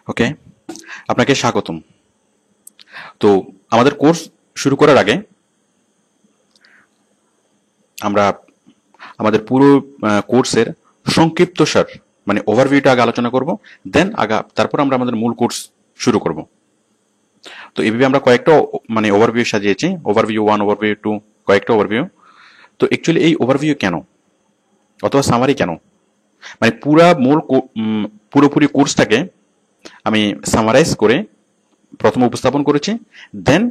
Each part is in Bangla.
ওকে, আপনাকে স্বাগতম। তো আমাদের কোর্স শুরু করার আগে আমরা আমাদের পুরো কোর্সের সংক্ষিপ্তসার মানে ওভারভিউটা আগে আলোচনা করব, তারপর আমরা আমাদের মূল কোর্স শুরু করব। তো এইভাবে আমরা কয়েকটা মানে ওভারভিউ সাজিয়েছি, ওভারভিউ 1, ওভারভিউ 2, কয়েকটা ওভারভিউ। তো অ্যাকচুয়ালি এই ওভারভিউ কেন অথবা সামারি কেন, মানে পুরোপুরি কোর্সটাকে আমি সামারাইজ করে প্রথমে উপস্থাপন করেছি, দেন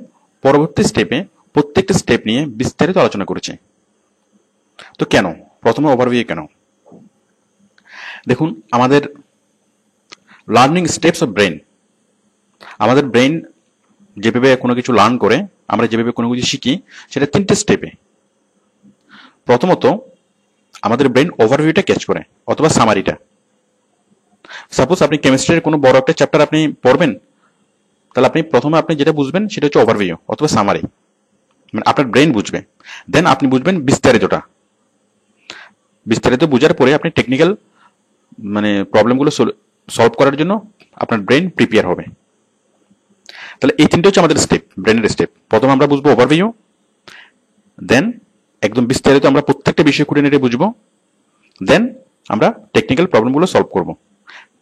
পরবর্তী স্টেপে প্রত্যেকটা স্টেপ নিয়ে বিস্তারিত আলোচনা করেছি। তো কেন প্রথমে ওভারভিউ কেন? দেখুন, আমাদের লার্নিং স্টেপস অফ ব্রেন, আমাদের ব্রেন যেভাবে কোনো কিছু লার্ন করে, আমরা যেভাবে কোনো কিছু শিখি, সেটা 3টে স্টেপে। প্রথমত আমাদের ব্রেন ওভারভিউটা ক্যাচ করে অথবা সামারিটা। সাপোজ আপনি কেমিস্ট্রির কোনো বড় একটা চ্যাপ্টার আপনি পড়বেন, তাহলে প্রথমে আপনি যেটা বুঝবেন সেটা হচ্ছে ওভারভিউ অথবা সামারি, মানে আপনার ব্রেন বুঝবে। দেন আপনি বুঝবেন বিস্তারিতটা। বিস্তারিত বুঝার পরে আপনি টেকনিক্যাল মানে প্রবলেমগুলো সলভ করার জন্য আপনার ব্রেন প্রিপেয়ার হবে। তাহলে এই 3টে হচ্ছে আমাদের স্টেপ, ব্রেনের স্টেপ। প্রথমে আমরা বুঝবো ওভারভিউ, দেন একদম বিস্তারিত আমরা প্রত্যেকটা বিষয় খুঁটিনাটি বুঝবো, দেন আমরা টেকনিক্যাল প্রবলেমগুলো সলভ করব।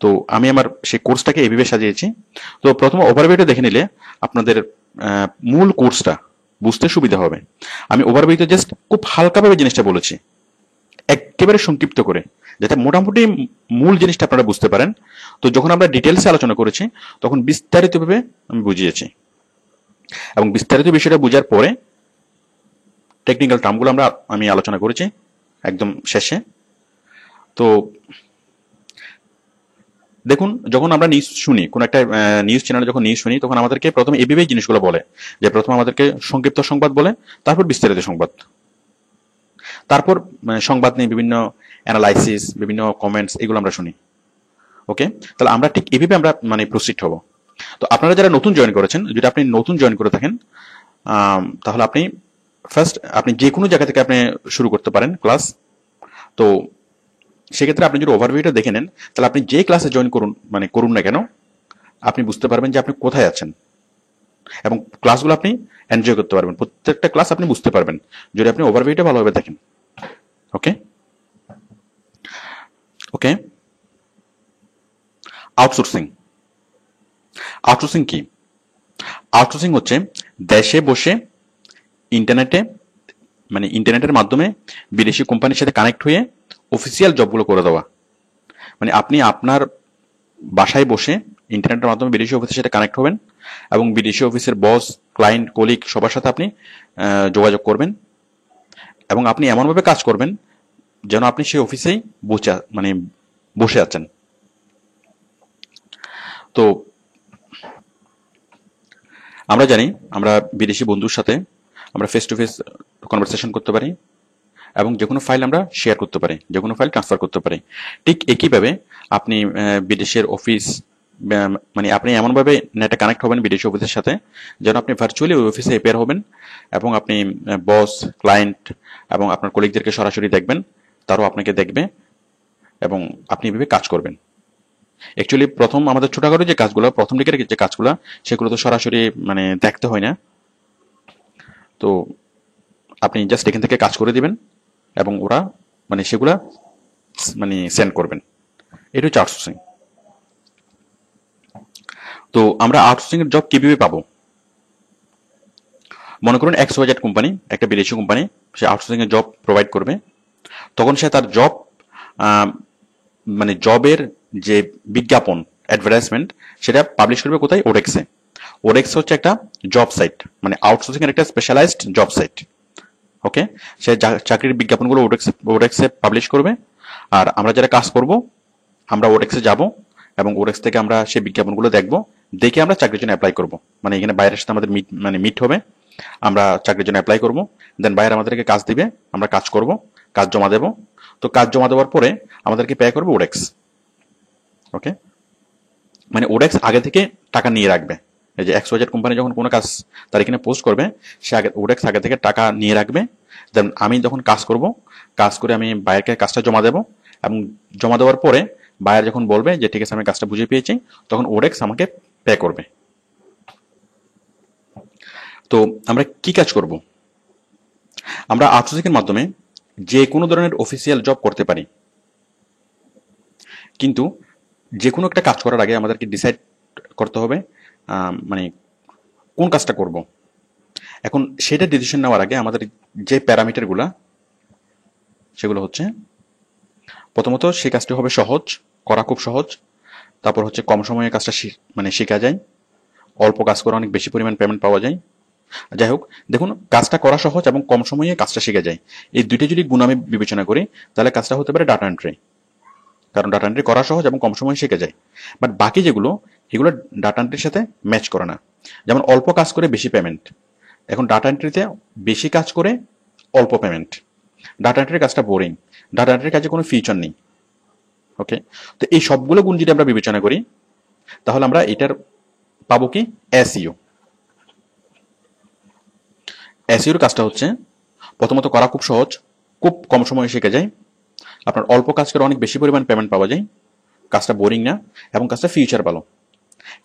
তো আমি আমার সেই কোর্সটাকে এইভাবে সাজিয়েছি। তো প্রথমে ওভারভিউটা দেখে নিলে আপনাদের মূল কোর্সটা বুঝতে সুবিধা হবে। আমি ওভারভিউতে জাস্ট খুব হালকাভাবে জিনিসটা বলেছি, একেবারে সংক্ষিপ্ত করে, যাতে মোটামুটি মূল জিনিসটা আপনারা বুঝতে পারেন। তো যখন আমরা ডিটেলসে আলোচনা করেছি তখন বিস্তারিতভাবে আমি বুঝিয়েছি, এবং বিস্তারিত বিষয়টা বোঝার পরে টেকনিক্যাল টার্মগুলো আমি আলোচনা করেছি একদম শেষে। তো দেখুন, যখন আমরা নিউজ শুনি, কোন একটা নিউজ চ্যানেলে যখন নিউজ শুনি, তখন আমাদেরকে প্রথমে এভাবেই জিনিসগুলো বলে, যে প্রথমে আমাদেরকে সংক্ষিপ্ত সংবাদ বলে, তারপর বিস্তারিত সংবাদ, তারপর সংবাদ নিয়ে বিভিন্ন অ্যানালাইসিস, বিভিন্ন কমেন্টস, এগুলো আমরা শুনি। ওকে, তাহলে আমরা ঠিক এভাবে আমরা মানে প্রসিড হব। তো আপনারা যারা নতুন জয়েন করেছেন, যদি আপনি নতুন জয়েন করে থাকেন, তাহলে আপনি যে কোনো জায়গা থেকে আপনি শুরু করতে পারেন ক্লাস। তো সেক্ষেত্রে আপনি যদি ওভারভিউটা দেখে নেন, তাহলে আপনি যে ক্লাসে জয়েন করুন না কেন, আপনি বুঝতে পারবেন যে আপনি কোথায় আছেন, এবং ক্লাসগুলো আপনি এনজয় করতে পারবেন। প্রত্যেকটা ক্লাস আপনি বুঝতে পারবেন যদি আপনি ওভারভিউটা ভালোভাবে দেখেন। ওকে ওকে আউটসোর্সিং। আউটসোর্সিং কি? আউটসোর্সিং হচ্ছে দেশে বসে ইন্টারনেটের মাধ্যমে বিদেশি কোম্পানির সাথে কানেক্ট হয়ে অফিসিয়াল জবগুলো করে দেওয়া। মানে আপনি আপনার বাসায় বসে ইন্টারনেটের মাধ্যমে বিদেশি অফিসের সাথে কানেক্ট হবেন, এবং বিদেশি অফিসের বস, ক্লায়েন্ট, কলিগ সবার সাথে আপনি যোগাযোগ করবেন, এবং আপনি এমনভাবে কাজ করবেন যেন আপনি সেই অফিসেই বসে আছেন। তো আমরা জানি, আমরা বিদেশি বন্ধুর সাথে আমরা ফেস টু ফেস কনভারসেশন করতে পারি, এবং যে কোনো ফাইল আমরা শেয়ার করতে পারি, যে কোনো ফাইল ট্রান্সফার করতে পারি। ঠিক একইভাবে আপনি বিদেশের অফিস, মানে আপনি এমনভাবে নেটে কানেক্ট হবেন বিদেশি অফিসের সাথে যেন আপনি ভার্চুয়ালি ওই অফিসে অ্যাপিয়ার হবেন, এবং আপনি বস, ক্লায়েন্ট এবং আপনার কলিগদেরকে সরাসরি দেখবেন, তারাও আপনাকে দেখবে, এবং আপনি এভাবে কাজ করবেন। অ্যাকচুয়ালি প্রথম আমাদের ছোটখাটো যে কাজগুলো, প্রথম দিকের যে কাজগুলো, সেগুলো তো সরাসরি দেখতে হয় না। তো আপনি জাস্ট এখান থেকে কাজ করে দিবেন, এবং ওরা সেগুলা সেন্ড করবেন। এটা হচ্ছে আউটসোর্সিং। তো আমরা আউটসোর্সিং এর জব কিভাবে পাবো? মনে করুন XYZ কোম্পানি, একটা বিদেশি কোম্পানি, সে আউটসোর্সিং এর জব প্রোভাইড করবে। তখন সে তার জবের যে বিজ্ঞাপন, অ্যাডভার্টাইজমেন্ট, সেটা পাবলিশ করবে কোথায়? ওডেক্সে। ওডেক্স হচ্ছে একটা জব সাইট, মানে আউটসোর্সিং এর একটা স্পেশালাইজড জব সাইট। ওকে, সে চাকরির বিজ্ঞাপনগুলো ওডেক্সে পাবলিশ করবে, আর আমরা যারা কাজ করব আমরা ওডেক্সে যাব, এবং ওডেক্স থেকে আমরা সেই বিজ্ঞাপনগুলো দেখব, দেখে আমরা চাকরির জন্য অ্যাপ্লাই করব। মানে এখানে বাইরের সাথে আমাদের মিট হবে, আমরা চাকরির জন্য অ্যাপ্লাই করব, দেন বাইরে আমাদেরকে কাজ দিবে, আমরা কাজ করব, কাজ জমা দেব। তো কাজ জমা দেওয়ার পরে আমাদেরকে পে করবে ওডেক্স। ওকে, মানে ওডেক্স আগে থেকে টাকা নিয়ে রাখবে। এই যে XYZ কোম্পানি যখন কোনো কাজ তার এখানে পোস্ট করবে, ওডেক্স আগে থেকে টাকা নিয়ে রাখবে। দেন আমি যখন কাজ করব, কাজ করে আমি বাইরের কাজটা জমা দেব, এবং জমা দেওয়ার পরে বায়ার যখন বলবে যে ঠিক আছে আমি কাজটা বুঝে পেয়েছি, তখন ওডেক্স আমাকে পে করবে। তো আমরা কি কাজ করব? আমরা আউটসোর্সিংয়ের মাধ্যমে যে কোনো ধরনের অফিসিয়াল জব করতে পারি, কিন্তু যে কোনো একটা কাজ করার আগে আমাদেরকে ডিসাইড করতে হবে মানে কোন কাজটা করব। এখন সেটা ডিসিশন নেওয়ার আগে আমাদের যে প্যারামিটারগুলা, সেগুলো হচ্ছে প্রথমত সেই কাজটি হবে সহজ, করা খুব সহজ। তারপর হচ্ছে কম সময়ে কাজটা মানে শেখা যায়, অল্প কাজ করে অনেক বেশি পরিমাণ পেমেন্ট পাওয়া যায়। যাই হোক, দেখুন কাজটা করা সহজ এবং কম সময়ে কাজটা শেখা যায়, এই দুইটা যদি গুণ আমি বিবেচনা করি, তাহলে কাজটা হতে পারে ডাটা এন্ট্রি। কারণ ডাটা এন্ট্রি করা সহজ এবং কম সময়ে শেখা যায়। বাট বাকি যেগুলো, এগুলো ডাটা এন্ট্রির সাথে ম্যাচ করে না। যেমন অল্প কাজ করে বেশি পেমেন্ট, এখন ডাটা এন্ট্রিতে বেশি কাজ করে অল্প পেমেন্ট। ডাটা এন্ট্রির কাজটা বোরিং, ডাটা এন্ট্রির কাজে কোনো ফিউচার নেই। ওকে, তো এই সবগুলো গুণ যদি আমরা বিবেচনা করি, তাহলে আমরা এটার পাবো কি এসইও। এসইওর কাজটা হচ্ছে প্রথমত করা খুব সহজ, খুব কম সময়ে শেখা যায়, আপনার অল্প কাজ করে অনেক বেশি পরিমাণ পেমেন্ট পাওয়া যায়, কাজটা বোরিং না, এবং কাজটা ফিউচার ভালো।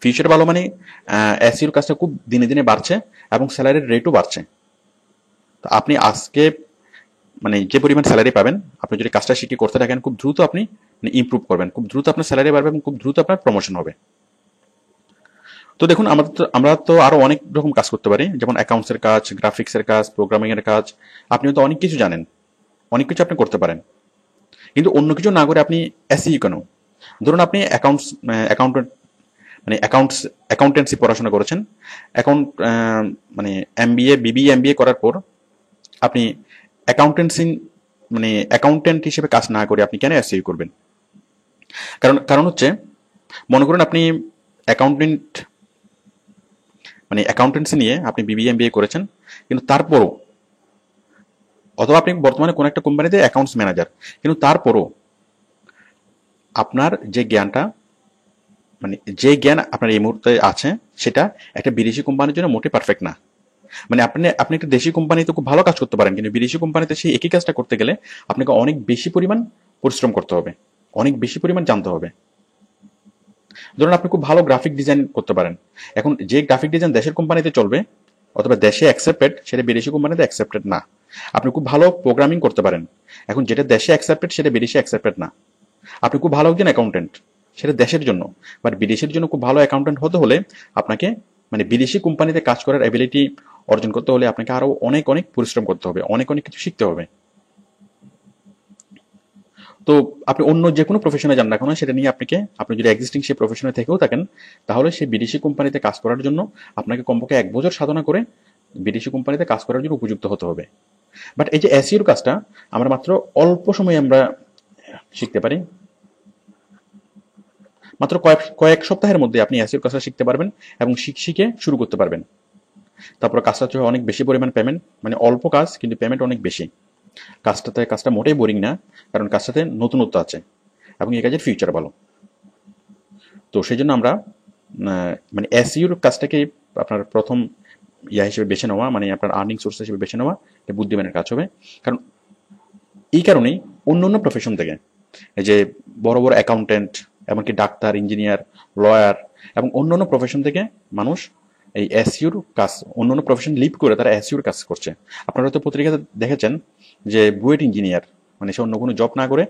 ফিউচার ভালো মানে এসইওর কাজটা খুব দিনে দিনে বাড়ছে এবং স্যালারির রেটও বাড়ছে। তো আপনি আজকে মানে যে পরিমাণ স্যালারি পাবেন, আপনি যদি কাজটা শিখে করতে থাকেন, খুব দ্রুত আপনি ইমপ্রুভ করবেন, খুব দ্রুত আপনার স্যালারি বাড়বে এবং খুব দ্রুত আপনার প্রমোশন হবে। তো দেখুন আমরা তো আরো অনেক রকম কাজ করতে পারি, যেমন অ্যাকাউন্টসের কাজ, গ্রাফিক্সের কাজ, প্রোগ্রামিং এর কাজ। আপনিও তো অনেক কিছু জানেন, অনেক কিছু আপনি করতে পারেন, কিন্তু অন্য কিছু না করে আপনি এসইও কেন? ধরুন আপনি অ্যাকাউন্টেন্ট মানে অ্যাকাউন্টেন্সি পড়াশোনা করেছেন, অ্যাকাউন্ট মানে এমবিএ, বিবিএ, এমবিএ করার পর আপনি অ্যাকাউন্টেন্সি মানে অ্যাকাউন্টেন্ট হিসেবে কাজ না করে আপনি কেন এসইও করবেন? কারণ হচ্ছে, মনে করুন আপনি অ্যাকাউন্টেন্ট মানে অ্যাকাউন্টেন্সি নিয়ে আপনি বিবিএ এমবিএ করেছেন, কিন্তু তারপরও, অথবা আপনি বর্তমানে কোন একটা কোম্পানিতে অ্যাকাউন্টস ম্যানেজার, কিন্তু তারপরও আপনার যে জ্ঞানটা মানে যে জ্ঞান আপনার এই মুহূর্তে আছে, সেটা একটা বিদেশি কোম্পানির জন্য মোটে পারফেক্ট না। মানে আপনি একটা দেশি কোম্পানিতে খুব ভালো কাজ করতে পারেন, কিন্তু বিদেশি কোম্পানিতে সেই একই কাজটা করতে গেলে আপনাকে অনেক বেশি পরিমাণ পরিশ্রম করতে হবে, অনেক বেশি পরিমাণ জানতে হবে। ধরুন আপনি খুব ভালো গ্রাফিক ডিজাইন করতে পারেন, এখন যে গ্রাফিক ডিজাইন দেশের কোম্পানিতে চলবে অথবা দেশে অ্যাকসেপ্টেড, সেটা বিদেশি কোম্পানিতে অ্যাকসেপ্টেড না। আপনি খুব ভালো প্রোগ্রামিং করতে পারেন, এখন যেটা দেশে অ্যাকসেপ্টেড সেটা বিদেশে অ্যাকসেপ্টেড না। আপনি খুব ভালো একজন অ্যাকাউন্টেন্ট, সেটা দেশের জন্য, বাট বিদেশের জন্য খুব ভালো অ্যাকাউন্টেন্ট হতে হলে আপনাকে মানে বিদেশি কোম্পানিতে কাজ করার অ্যাবিলিটি অর্জন করতে হলে আপনাকে আরো অনেক অনেক পরিশ্রম করতে হবে, অনেক অনেক কিছু শিখতে হবে। তো আপনি অন্য যে কোনো প্রফেশনে যান না কেন, সেটা নিয়ে আপনি যদি এক্সিস্টিং সেই প্রফেশনে থেকেও থাকেন, তাহলে সেই বিদেশি কোম্পানিতে কাজ করার জন্য আপনাকে কমপক্ষে 1 বছর সাধনা করে বিদেশি কোম্পানিতে কাজ করার জন্য উপযুক্ত হতে হবে। বাট এই যে এসইওর কাজটা আমরা মাত্র অল্প সময়ে আমরা শিখতে পারি, মাত্র কয়েক সপ্তাহের মধ্যে আপনি এসইওর কাজটা শিখতে পারবেন এবং শিখে শুরু করতে পারবেন। তারপর কাজটা হচ্ছে অনেক বেশি পরিমাণ পেমেন্ট, মানে অল্প কাজ কিন্তু পেমেন্ট অনেক বেশি। কাজটা মোটেই বোরিং না, কারণ কাজটাতে নতুনত্ব আছে এবং এই কাজের ফিউচার ভালো। তো সেই জন্য আমরা মানে এসইওর কাজটাকে আপনার প্রথম হিসেবে বেছে নেওয়া, মানে আপনার আর্নিং সোর্স হিসেবে বেছে নেওয়া, এটা বুদ্ধিমানের কাজ হবে। কারণ এই কারণেই অন্য অন্য প্রফেশন থেকে, এই যে বড় বড় অ্যাকাউন্টেন্ট, এমনকি ডাক্তার, ইঞ্জিনিয়ার, লয়ার এবং অন্যান্য প্রফেশন থেকে মানুষ এই এসইওর কাজ, অন্যান্য প্রফেশন লিভ করে তারা এসইওর কাজ করছে। আপনারা হয়তো পত্রিকাতে দেখেছেন যে বুয়েট ইঞ্জিনিয়ার, মানে সে অন্য কোনো জব না করে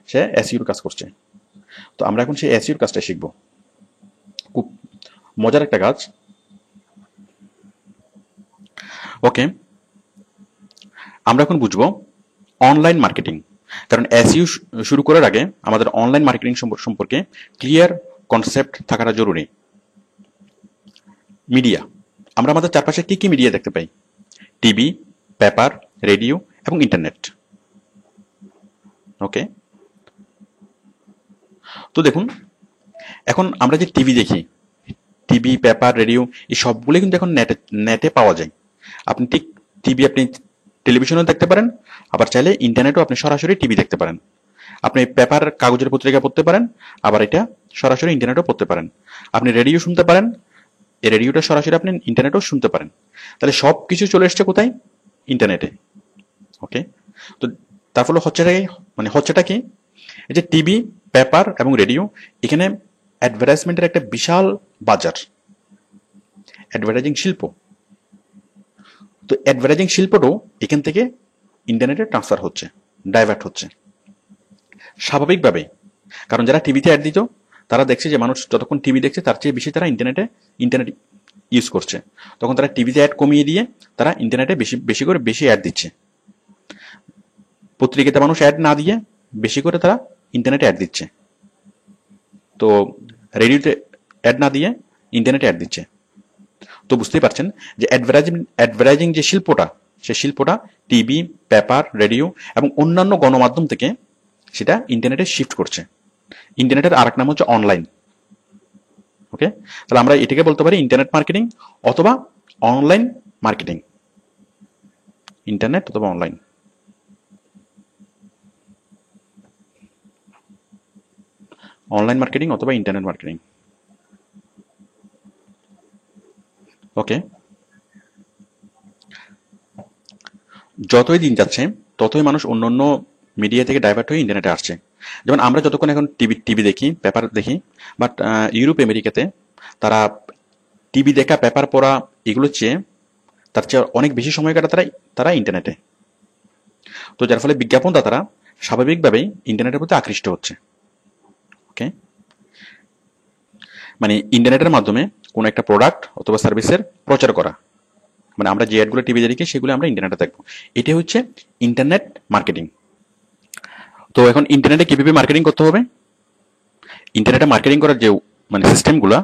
সে এসইওর কাজ করছে। তো আমরা এখন সেই এসইওর কাজটা শিখবো, খুব মজার একটা কাজ। ওকে, আমরা এখন বুঝবো অনলাইন মার্কেটিং। কারণ এসইও শুরু করার আগে আমাদের অনলাইন মার্কেটিং সম্পর্কে ক্লিয়ার কনসেপ্ট থাকাটা জরুরি। মিডিয়া, আমরা আমাদের চারপাশে কি কি মিডিয়া দেখতে পাই? টিভি, পেপার, রেডিও এবং ইন্টারনেট। ওকে, তো দেখুন এখন আমরা যে টিভি দেখি, টিভি, পেপার, রেডিও, এই সবগুলো কিন্তু এখন নেটে পাওয়া যায়। আপনি ঠিক টিভি আপনি টেলিভিশনেও দেখতে পারেন, আবার চাইলে ইন্টারনেটেও আপনি সরাসরি টিভি দেখতে পারেন। আপনি পেপার, কাগজের পত্রিকা পড়তে পারেন, আবার এটা সরাসরি ইন্টারনেটেও পড়তে পারেন। আপনি রেডিও শুনতে পারেন, এই রেডিওটা সরাসরি আপনি ইন্টারনেটেও শুনতে পারেন। তাহলে সব কিছু চলে এসছে কোথায়? ইন্টারনেটে। ওকে, তো তার ফলে হচ্ছেটা কি? এই যে টিভি, পেপার এবং রেডিও, এখানে অ্যাডভার্টাইজমেন্টের একটা বিশাল বাজার, অ্যাডভার্টাইজিং শিল্প। তো অ্যাডভার্টাইজিং শিল্পটাও এখান থেকে ইন্টারনেটে ট্রান্সফার হচ্ছে, ডাইভার্ট হচ্ছে স্বাভাবিকভাবেই। কারণ যারা টিভিতে অ্যাড দিত, তারা দেখছে যে মানুষ যতক্ষণ টিভি দেখছে তার চেয়ে বেশি তারা ইন্টারনেট ইউজ করছে, তখন তারা টিভিতে অ্যাড কমিয়ে দিয়ে তারা ইন্টারনেটে বেশি বেশি করে বেশি অ্যাড দিচ্ছে। পত্রিকাতে মানুষ অ্যাড না দিয়ে বেশি করে তারা ইন্টারনেটে অ্যাড দিচ্ছে, তো রেডিওতে অ্যাড না দিয়ে ইন্টারনেটে অ্যাড দিচ্ছে। তো বুঝতেই পারছেন যে অ্যাডভার্টাইজিং যে শিল্পটা, সে শিল্পটা টিভি, পেপার, রেডিও এবং অন্যান্য গণমাধ্যম থেকে সেটা ইন্টারনেটে শিফট করছে। ইন্টারনেটের আরেক নাম হচ্ছে অনলাইন। ওকে, তাহলে আমরা এটাকে বলতে পারি ইন্টারনেট মার্কেটিং অথবা অনলাইন মার্কেটিং। ইন্টারনেট অথবা অনলাইন। অনলাইন মার্কেটিং অথবা ইন্টারনেট মার্কেটিং। ওকে, যতই দিন যাচ্ছে ততই মানুষ অন্য অন্য মিডিয়া থেকে ডাইভার্ট হয়ে ইন্টারনেটে আসছে। যেমন আমরা যতক্ষণ এখন টিভি দেখি, পেপার দেখি, বাট ইউরোপ আমেরিকাতে তারা টিভি দেখা, পেপার পড়া এগুলোর চেয়ে তার চেয়ে অনেক বেশি সময় কাটা তারা ইন্টারনেটে। তো যার ফলে বিজ্ঞাপনদাতারা স্বাভাবিকভাবেই ইন্টারনেটের প্রতি আকৃষ্ট হচ্ছে। ওকে, মানে ইন্টারনেটের মাধ্যমে কোনো একটা প্রোডাক্ট অথবা সার্ভিসের প্রচার করা, মানে আমরা যে অ্যাডগুলো টিভিতে দেখি সেগুলো আমরা ইন্টারনেটে দেখবো, এটি হচ্ছে ইন্টারনেট মার্কেটিং। তো এখন ইন্টারনেটে কিভাবে মার্কেটিং করতে হবে? ইন্টারনেটে মার্কেটিং করার যে মানে সিস্টেমগুলো,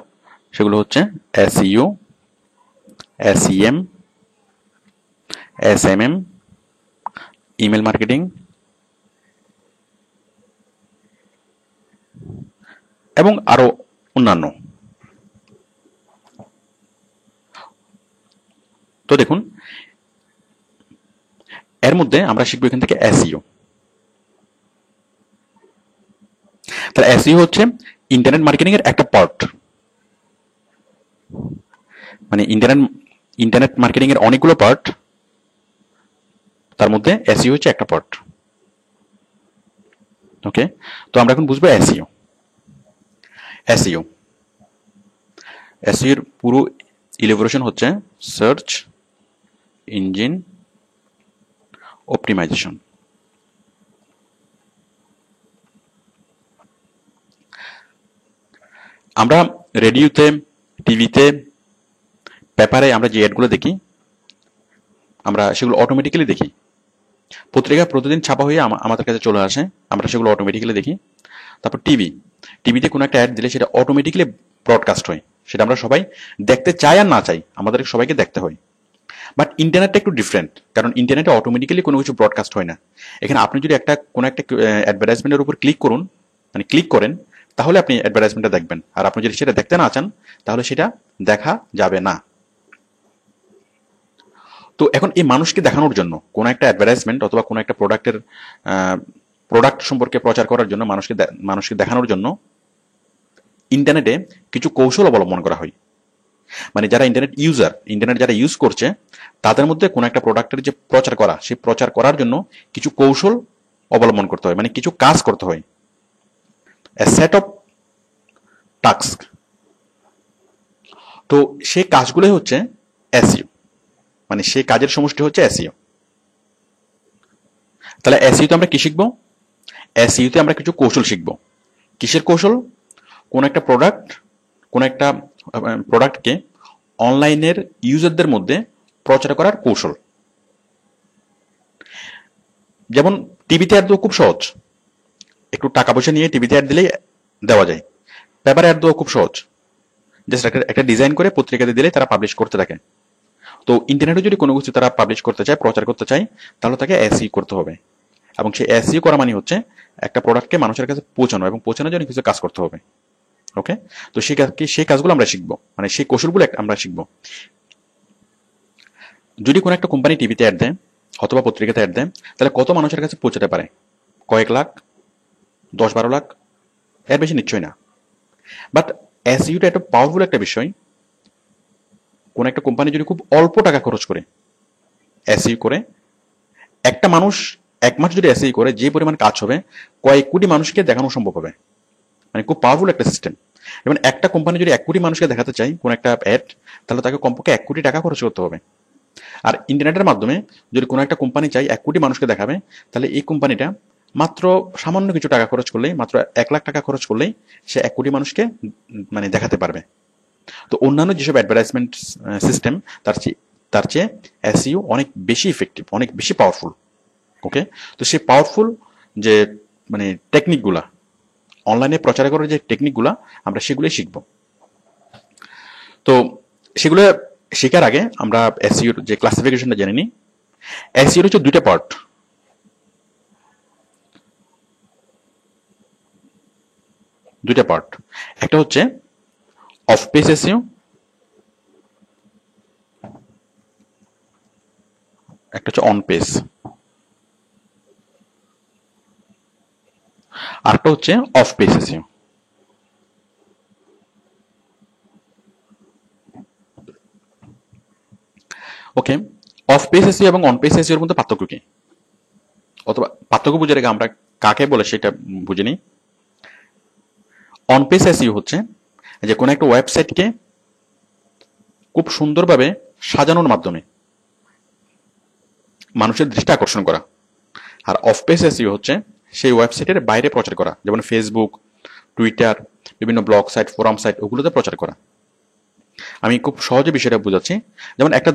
সেগুলো হচ্ছে SEO, SEM, SMM, email marketing এবং আরো অন্যান্য। তো দেখুন, এর মধ্যে আমরা শিখবো এখান থেকে এসইও। তাহলে এসইও হচ্ছে ইন্টারনেট মার্কেটিং এর একটা পার্ট। মানে ইন্টারনেট মার্কেটিং এর অনেকগুলো পার্ট, তার মধ্যে এসইও হচ্ছে একটা পার্ট। ওকে, তো আমরা এখন বুঝবো এসইও। এসইও এসইও এর পুরো ইলাবোরেশন হচ্ছে সার্চ ইঞ্জিন অপটিমাইজেশন। আমরা রেডিওতে, টিভিতে, পেপারে আমরা যে অ্যাডগুলো দেখি, আমরা সেগুলো অটোমেটিক্যালি দেখি। পত্রিকা প্রতিদিন ছাপা হয়ে আমাদের কাছে চলে আসে, আমরা সেগুলো অটোমেটিক্যালি দেখি। তারপর টিভিতে কোনো একটা অ্যাড দিলে সেটা অটোমেটিক্যালি ব্রডকাস্ট হয়, সেটা আমরা সবাই দেখতে চাই আর না চাই, আমাদের সবাইকে দেখতে হয়। বাট ইন্টারনেটটা একটু ডিফারেন্ট, কারণ ইন্টারনেটে অটোমেটিক্যালি কোনো কিছু ব্রডকাস্ট হয় না। এখানে আপনি যদি কোনো একটা অ্যাডভার্টাইজমেন্টের উপর ক্লিক করেন, তাহলে আপনি অ্যাডভার্টাইজমেন্টটা দেখবেন। আর আপনি যদি সেটা দেখতে না চান, তাহলে সেটা দেখা যাবে না। তো এখন এই মানুষকে দেখানোর জন্য কোন একটা অ্যাডভার্টাইজমেন্ট অথবা কোন একটা প্রোডাক্ট সম্পর্কে প্রচার করার জন্য, মানুষকে দেখানোর জন্য ইন্টারনেটে কিছু কৌশল অবলম্বন করা হয়। মানে যারা ইন্টারনেট যারা ইউজ করছে, তাদের মধ্যে কোন একটা প্রোডাক্টের যে প্রচার করা, সেই প্রচার করার জন্য কিছু কৌশল অবলম্বন করতে হয়, মানে কিছু কাজ করতে হয়, এ সেট অফ টাস্ক। তো সেই কাজগুলোই হচ্ছে এসইও, মানে সেই কাজের সমষ্টি হচ্ছে এসইও। তাহলে এসইওতে আমরা কি শিখবো? এসইওতে আমরা কিছু কৌশল শিখবো। কিসের কৌশল? কোন একটা প্রোডাক্টকে অনলাইনের ইউজারদের মধ্যে প্রচার করার কৌশল। যেমন টিভিতে অ্যাড দেওয়া খুব সহজ, একটু টাকা পয়সা নিয়ে টিভিতে অ্যাড দিলেই দেওয়া যায়। পেপারে অ্যাড দেওয়া খুব সহজ, জাস্ট একটা ডিজাইন করে পত্রিকাতে দিলে তারা পাবলিশ করতে থাকে। তো ইন্টারনেটে যদি কোনো কিছু তারা পাবলিশ করতে চায়, প্রচার করতে চায়, তাহলে তাকে এসইও করতে হবে। এবং সেই এসইও করা মানে হচ্ছে একটা প্রোডাক্টকে মানুষের কাছে পৌঁছানো, এবং পৌঁছানোর জন্য কিছু কাজ করতে হবে। ওকে, তো সেই কাজগুলো আমরা শিখবো, মানে সেই কৌশলগুলো আমরা শিখবো। যদি কোনো একটা কোম্পানি টিভিতে অ্যাড দেয় অথবা পত্রিকাতে অ্যাড দেয়, তাহলে কত মানুষের কাছে পৌঁছাতে পারে? কয়েক লাখ, 10-12 লাখ, এর বেশি নিশ্চয়ই না। বাট এসইওটা একটা পাওয়ারফুল একটা বিষয়। কোন একটা কোম্পানি যদি খুব অল্প টাকা খরচ করে এসইও করে, একটা মানুষ 1 মাস যদি এসইও করে, যে পরিমাণ কাজ হবে কয়েক কোটি মানুষকে দেখানো সম্ভব হবে। মানে খুব পাওয়ারফুল একটা সিস্টেম। যেমন একটা কোম্পানি যদি 1 কোটি মানুষকে দেখাতে চায় কোন একটা অ্যাড, তাহলে তাকে কমপক্ষে 1 কোটি টাকা খরচ করতে হবে। আর ইন্টারনেটের মাধ্যমে যদি কোনো একটা কোম্পানি চাই 1 কোটি মানুষকে দেখাবে, তাহলে এই কোম্পানিটা মাত্র সামান্য কিছু টাকা খরচ করলেই, মাত্র 1 লাখ টাকা খরচ করলেই সে 1 কোটি মানুষকে মানে দেখাতে পারবে। তো অন্যান্য যেসব অ্যাডভার্টাইজমেন্ট সিস্টেম তার চেয়ে এসইও অনেক বেশি ইফেক্টিভ, অনেক বেশি পাওয়ারফুল। ওকে, তো সেই পাওয়ারফুল যে মানে টেকনিকগুলা, অনলাইনে প্রচার করার যে টেকনিকগুলা, আমরা সেগুলোই শিখব। তো সেগুলো শেখার আগে আমরা এসইওর যে ক্লাসিফিকেশনটা জেনে নিই। এসইওর হচ্ছে দুইটা পার্ট। একটা হচ্ছে অফ পেজ এসইও, একটা হচ্ছে অন পেজ, আরেকটা হচ্ছে of page SEO. Okay, of page SEO এবং অন পেজ এসইওর মধ্যে পার্থক্য কি, অথবা পার্থক্য বুঝে রেখে আমরা কাকে বলে সেটা বুঝে নিই। অন পেজ এসইও হচ্ছে যে কোনো একটা ওয়েবসাইটকে খুব সুন্দরভাবে সাজানোর মাধ্যমে মানুষের দৃষ্টি আকর্ষণ করা। আর অফ পেজ এসইও হচ্ছে সেই ওয়েবসাইটের বাইরে প্রচার করা, যেমন ফেসবুক, টুইটার, বিভিন্ন ব্লগ সাইট, ফোরাম সাইট, ওগুলোতে প্রচার করা। আমি খুব সহজে বিষয়টা বুঝাচ্ছি। যেমন একটা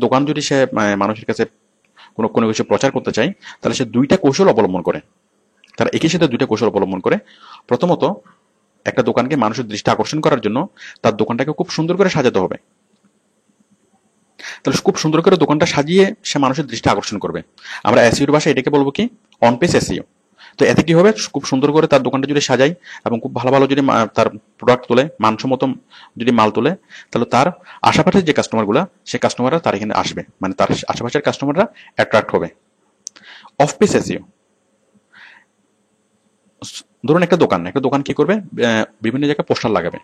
দোকান যদি সে মানুষের কাছে কোনো কিছু প্রচার করতে চায়, তাহলে সে দুইটা কৌশল অবলম্বন করে। তারা একই সাথে দুইটা কৌশল অবলম্বন করে। প্রথমত, একটা দোকানকে মানুষের দৃষ্টি আকর্ষণ করার জন্য তার দোকানটাকে খুব সুন্দর করে সাজাতে হবে। তাহলে খুব সুন্দর করে দোকানটা সাজিয়ে সে মানুষের দৃষ্টি আকর্ষণ করবে। আমরা এসইওর ভাষায় এটাকে বলবো কি, অন পেজ এসইও। তো এতে কি হবে, খুব সুন্দর করে তার দোকানটা যদি সাজাই এবং খুব ভালো ভালো যদি তার প্রোডাক্ট তোলে, মানসম্মত যদি মাল তোলে, তাহলে তার আশেপাশের যে কাস্টমারগুলা, সেই কাস্টমাররা তার এখানে আসবে, মানে তার আশেপাশের কাস্টমাররা অ্যাট্রাক্ট হবে। অফ পেজ এসইও, ধরুন একটা দোকান কি করবে, বিভিন্ন জায়গায় পোস্টার লাগাবে।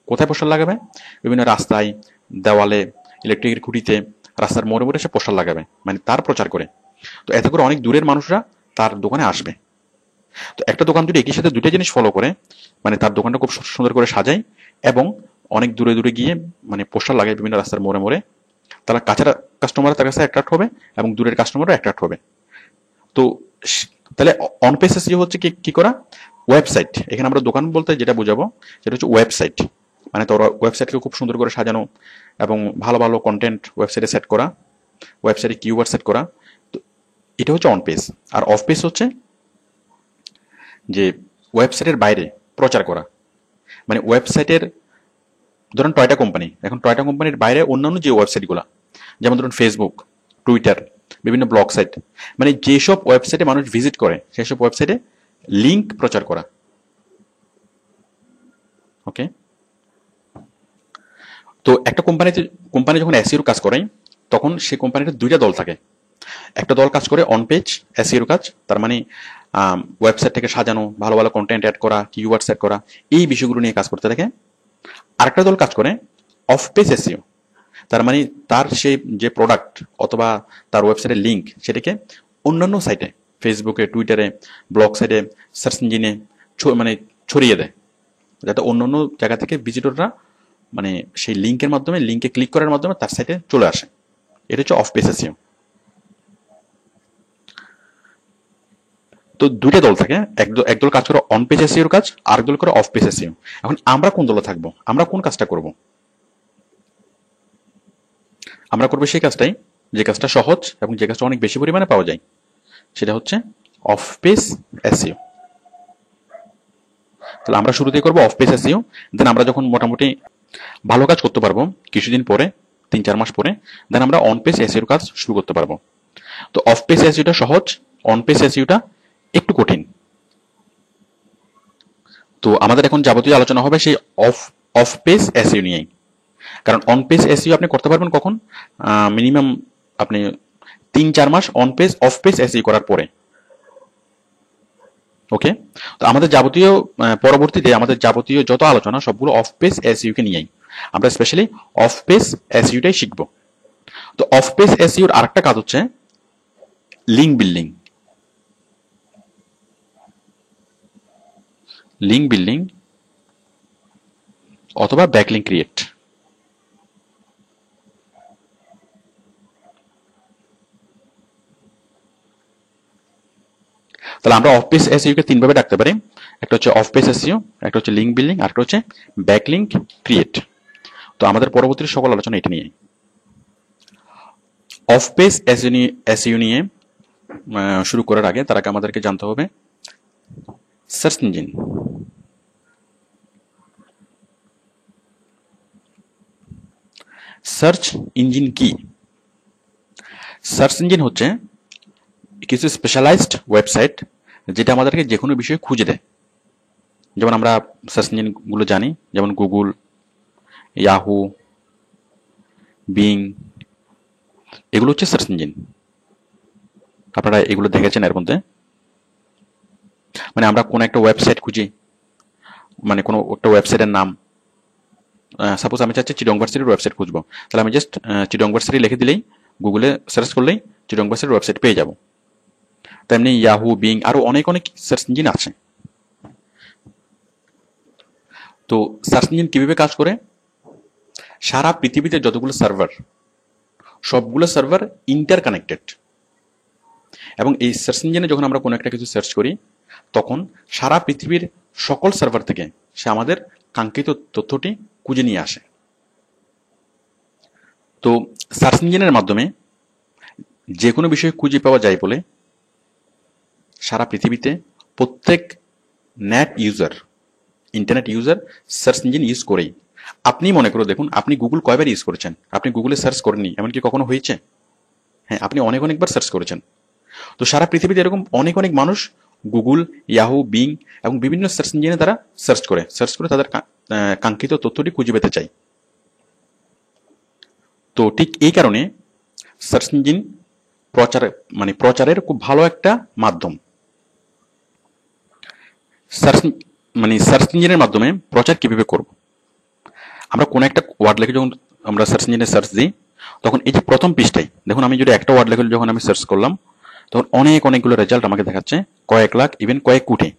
কোথায় পোস্টার লাগাবে? বিভিন্ন রাস্তায়, দেওয়ালে, ইলেকট্রিকের খুঁটিতে, রাস্তার মোড়ে মোড়ে সে পোস্টার লাগাবে, মানে তার প্রচার করে। তো এতে করে অনেক দূরের মানুষরা তার দোকানে আসবে। তো একটা দোকান যদি একই সাথে দুইটা জিনিস ফলো করে, মানে তার দোকানটা খুব সুন্দর করে সাজায় এবং অনেক দূরে দূরে গিয়ে মানে পোস্টার লাগায় বিভিন্ন রাস্তার মোড়ে মোড়ে, তারা কাছের কাস্টমার তার কাছে অ্যাট্রাক্ট হবে এবং দূরের কাস্টমারও অ্যাট্রাক্ট হবে। তো তাহলে অন পেজ এসইও হচ্ছে কি করা, ওয়েবসাইট। এখানে আমরা দোকান বলতে যেটা বোঝাবো সেটা হচ্ছে ওয়েবসাইট। মানে তোর ওয়েবসাইটকে খুব সুন্দর করে সাজানো এবং ভালো ভালো কন্টেন্ট ওয়েবসাইটে সেট করা, ওয়েবসাইটে কিওয়ার্ড সেট করা। তো এটা হচ্ছে অন পেজ। আর অফ পেজ হচ্ছে যে ওয়েবসাইটের বাইরে প্রচার করা। মানে ওয়েবসাইটের, ধরুন টয়টা কোম্পানি, এখন টয়টা কোম্পানির বাইরে অন্যান্য যে ওয়েবসাইটগুলো, যেমন ধরুন ফেসবুক, টুইটার, বিভিন্ন ব্লগ সাইট, মানে যেসব ওয়েবসাইটে মানুষ ভিজিট করে সেসব ওয়েবসাইটে লিংক প্রচার করা। ওকে, তো একটা কোম্পানি যখন এসইওর কাজ করে, তখন সেই কোম্পানির দুইটা দল থাকে। একটা দল কাজ করে অন পেজ এসইওর কাজ, তার মানে ওয়েবসাইটটাকে সাজানো, ভালো ভালো কন্টেন্ট অ্যাড করা, কিওয়ার্ড সেট করা, এই বিষয়গুলো নিয়ে কাজ করতে থাকে। আরেকটা দল কাজ করে অফ পেজ এসইও, তার মানে তার সেই যে প্রোডাক্ট অথবা তার ওয়েবসাইটের লিঙ্ক, সেটাকে অন্যান্য সাইটে, ফেসবুকে, টুইটারে, ব্লগ সাইটে, সার্চ ইঞ্জিনে মানে ছড়িয়ে দেয়, যাতে অন্যান্য জায়গা থেকে ভিজিটররা মানে সেই লিঙ্কের মাধ্যমে, লিঙ্কে ক্লিক করার মাধ্যমে তার সাইটে চলে আসে। এটা হচ্ছে অফ পেজ এসইও। তো দুইটা দল থাকে, একদল কাজ করে অন পেজ এসইওর কাজ, আর দল করে অফ পেজ এসইও। এখন আমরা কোন দলে থাকবো, আমরা কোন কাজটা করব? আমরা করবো সেই কাজটাই যে কাজটা সহজ এবং যে কাজটা অনেক বেশি পরিমাণে পাওয়া যায়, সেটা হচ্ছে অফ পেজ এসইও। তাহলে আমরা শুরুতেই করবো অফ পেজ এসইও, দেন আমরা যখন মোটামুটি ভালো কাজ করতে পারবো কিছুদিন পরে, 3-4 মাস পরে, দেন আমরা অন পেজ এসইওর কাজ শুরু করতে পারবো। তো অফ পেজ এসইওটা সহজ, অন পেজ এসইওটা একটু কঠিন। তো আমাদের এখন যাবতীয় আলোচনা হবে সেই অফ পেজ এসইও নিয়েই। কারণ অন পেজ এসইও আপনি করতে পারবেন কখন, মিনিমাম আপনি 3-4 মাস অফ পেজ এসইও করার পরে। ওকে, তো পরবর্তীতে আমাদের যাবতীয় যত আলোচনা সবগুলো অফ পেজ এসইও কে নিয়েই। আমরা স্পেশালি অফ পেজ এসইওটাই শিখবো। তো অফ পেজ এসইওর আরেকটা কাজ হচ্ছে লিঙ্ক বিল্ডিং। লিঙ্ক বিল্ডিং অথবা ব্যাকলিঙ্ক ক্রিয়েট। তাহলে আমরা অফ পেজ এসইও কে তিনভাবে ডাকতে পারি, একটা হচ্ছে অফ পেজ এসইও, একটা হচ্ছে লিঙ্ক বিল্ডিং, আর একটা হচ্ছে ব্যাকলিঙ্ক ক্রিয়েট। তো আমাদের পরবর্তী সকল আলোচনা এটা নিয়ে। অফ পেজ এসইও নিয়ে শুরু করার আগে তার আগে আমাদেরকে জানতে হবে সার্চ ইঞ্জিন। সার্চ ইঞ্জিন কি? সার্চ ইঞ্জিন হচ্ছে কিছু স্পেশালাইজড ওয়েবসাইট যেটা আমাদেরকে যে কোনো বিষয়ে খুঁজে দেয়। যেমন আমরা সার্চ ইঞ্জিনগুলো জানি, যেমন গুগল, ইয়াহু, বিং, এগুলো হচ্ছে সার্চ ইঞ্জিন। আপনারা এগুলো দেখেছেন এর মধ্যে। মানে আমরা কোনো একটা ওয়েবসাইট খুঁজি, মানে কোনো একটা ওয়েবসাইটের নাম, সাপোজ আমি চাচ্ছি চিটং ভার্সিটির ওয়েবসাইট খুঁজবো, তাহলে আমি জাস্ট চিটং ভার্সিটি লিখে দিলেই, গুগলে সার্চ করলেই চিটং ভার্সিটির ওয়েবসাইট পেয়ে যাব। তেমনি ইয়াহু, বিং, আরো অনেক অনেক সার্চ ইঞ্জিন আছে। তো সার্চ ইঞ্জিন কিভাবে কাজ করে? সারা পৃথিবীতে যতগুলো সার্ভার, সবগুলো সার্ভার ইন্টারকানেক্টেড, এবং এই সার্চ ইঞ্জিনে যখন আমরা কোনো একটা কিছু সার্চ করি তখন সারা পৃথিবীর সকল সার্ভার থেকে সে আমাদের কাঙ্ক্ষিত তথ্যটি খুঁজে নিয়ে আসে। তো সার্চ ইঞ্জিনের মাধ্যমে যে কোনো বিষয় খুঁজে পাওয়া যায় বলে সারা পৃথিবীতে প্রত্যেক net user, internet user search engine use করেই। আপনি মনে করে দেখুন, আপনি গুগল কয়বার ইউজ করেছেন? আপনি গুগলে সার্চ করেননি এমনকি কখনো হয়েছে? হ্যাঁ, আপনি অনেক অনেকবার সার্চ করেছেন। তো সারা পৃথিবীতে এরকম অনেক অনেক মানুষ গুগল, ইয়াহু, বিং এবং বিভিন্ন সার্চ ইঞ্জিনে তারা সার্চ করে তাদের কাঙ্ক্ষিত তথ্যটি খুঁজে পেতে চায়। তো ঠিক এই কারণে সার্চ ইঞ্জিন প্রচারের খুব ভালো একটা মাধ্যম। সার্চ ইঞ্জিনের মাধ্যমে প্রচার কিভাবে করব? আমরা কোনো একটা ওয়ার্ড লিখে যখন আমরা সার্চ ইঞ্জিনে সার্চ দিই, তখন এই যে প্রথম পৃষ্ঠায় দেখুন, আমি যদি একটা ওয়ার্ড লিখে যখন আমি সার্চ করলাম, তখন অনেকগুলো রেজাল্ট আমাকে দেখাচ্ছে, কয়েক লাখ, ইভেন কয়েক কোটি।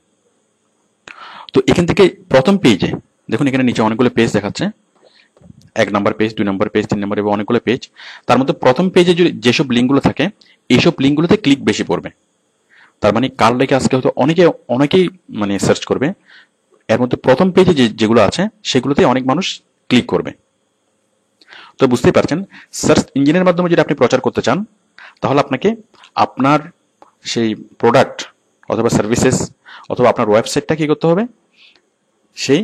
তো এখান থেকে প্রথম পেজে দেখুন, এখানে নিচে অনেকগুলো পেজ দেখাচ্ছে, 1 নম্বর পেজ, 2 নম্বর পেজ, 3 নম্বর, এবং অনেকগুলো পেজ। তার মধ্যে প্রথম পেজে যেসব লিঙ্কগুলো থাকে, এইসব লিঙ্কগুলোতে ক্লিক বেশি পড়বে। তার মানে কার লেগে আজকে হয়তো অনেকেই মানে সার্চ করবে, এর মধ্যে প্রথম পেজে যেগুলো আছে সেগুলোতে অনেক মানুষ ক্লিক করবে। তো বুঝতেই পারছেন, সার্চ ইঞ্জিনের মাধ্যমে যদি আপনি প্রচার করতে চান, তাহলে আপনাকে আপনার সেই প্রোডাক্ট অথবা সার্ভিসেস অথবা আপনার ওয়েবসাইটটা কি করতে হবে? সেই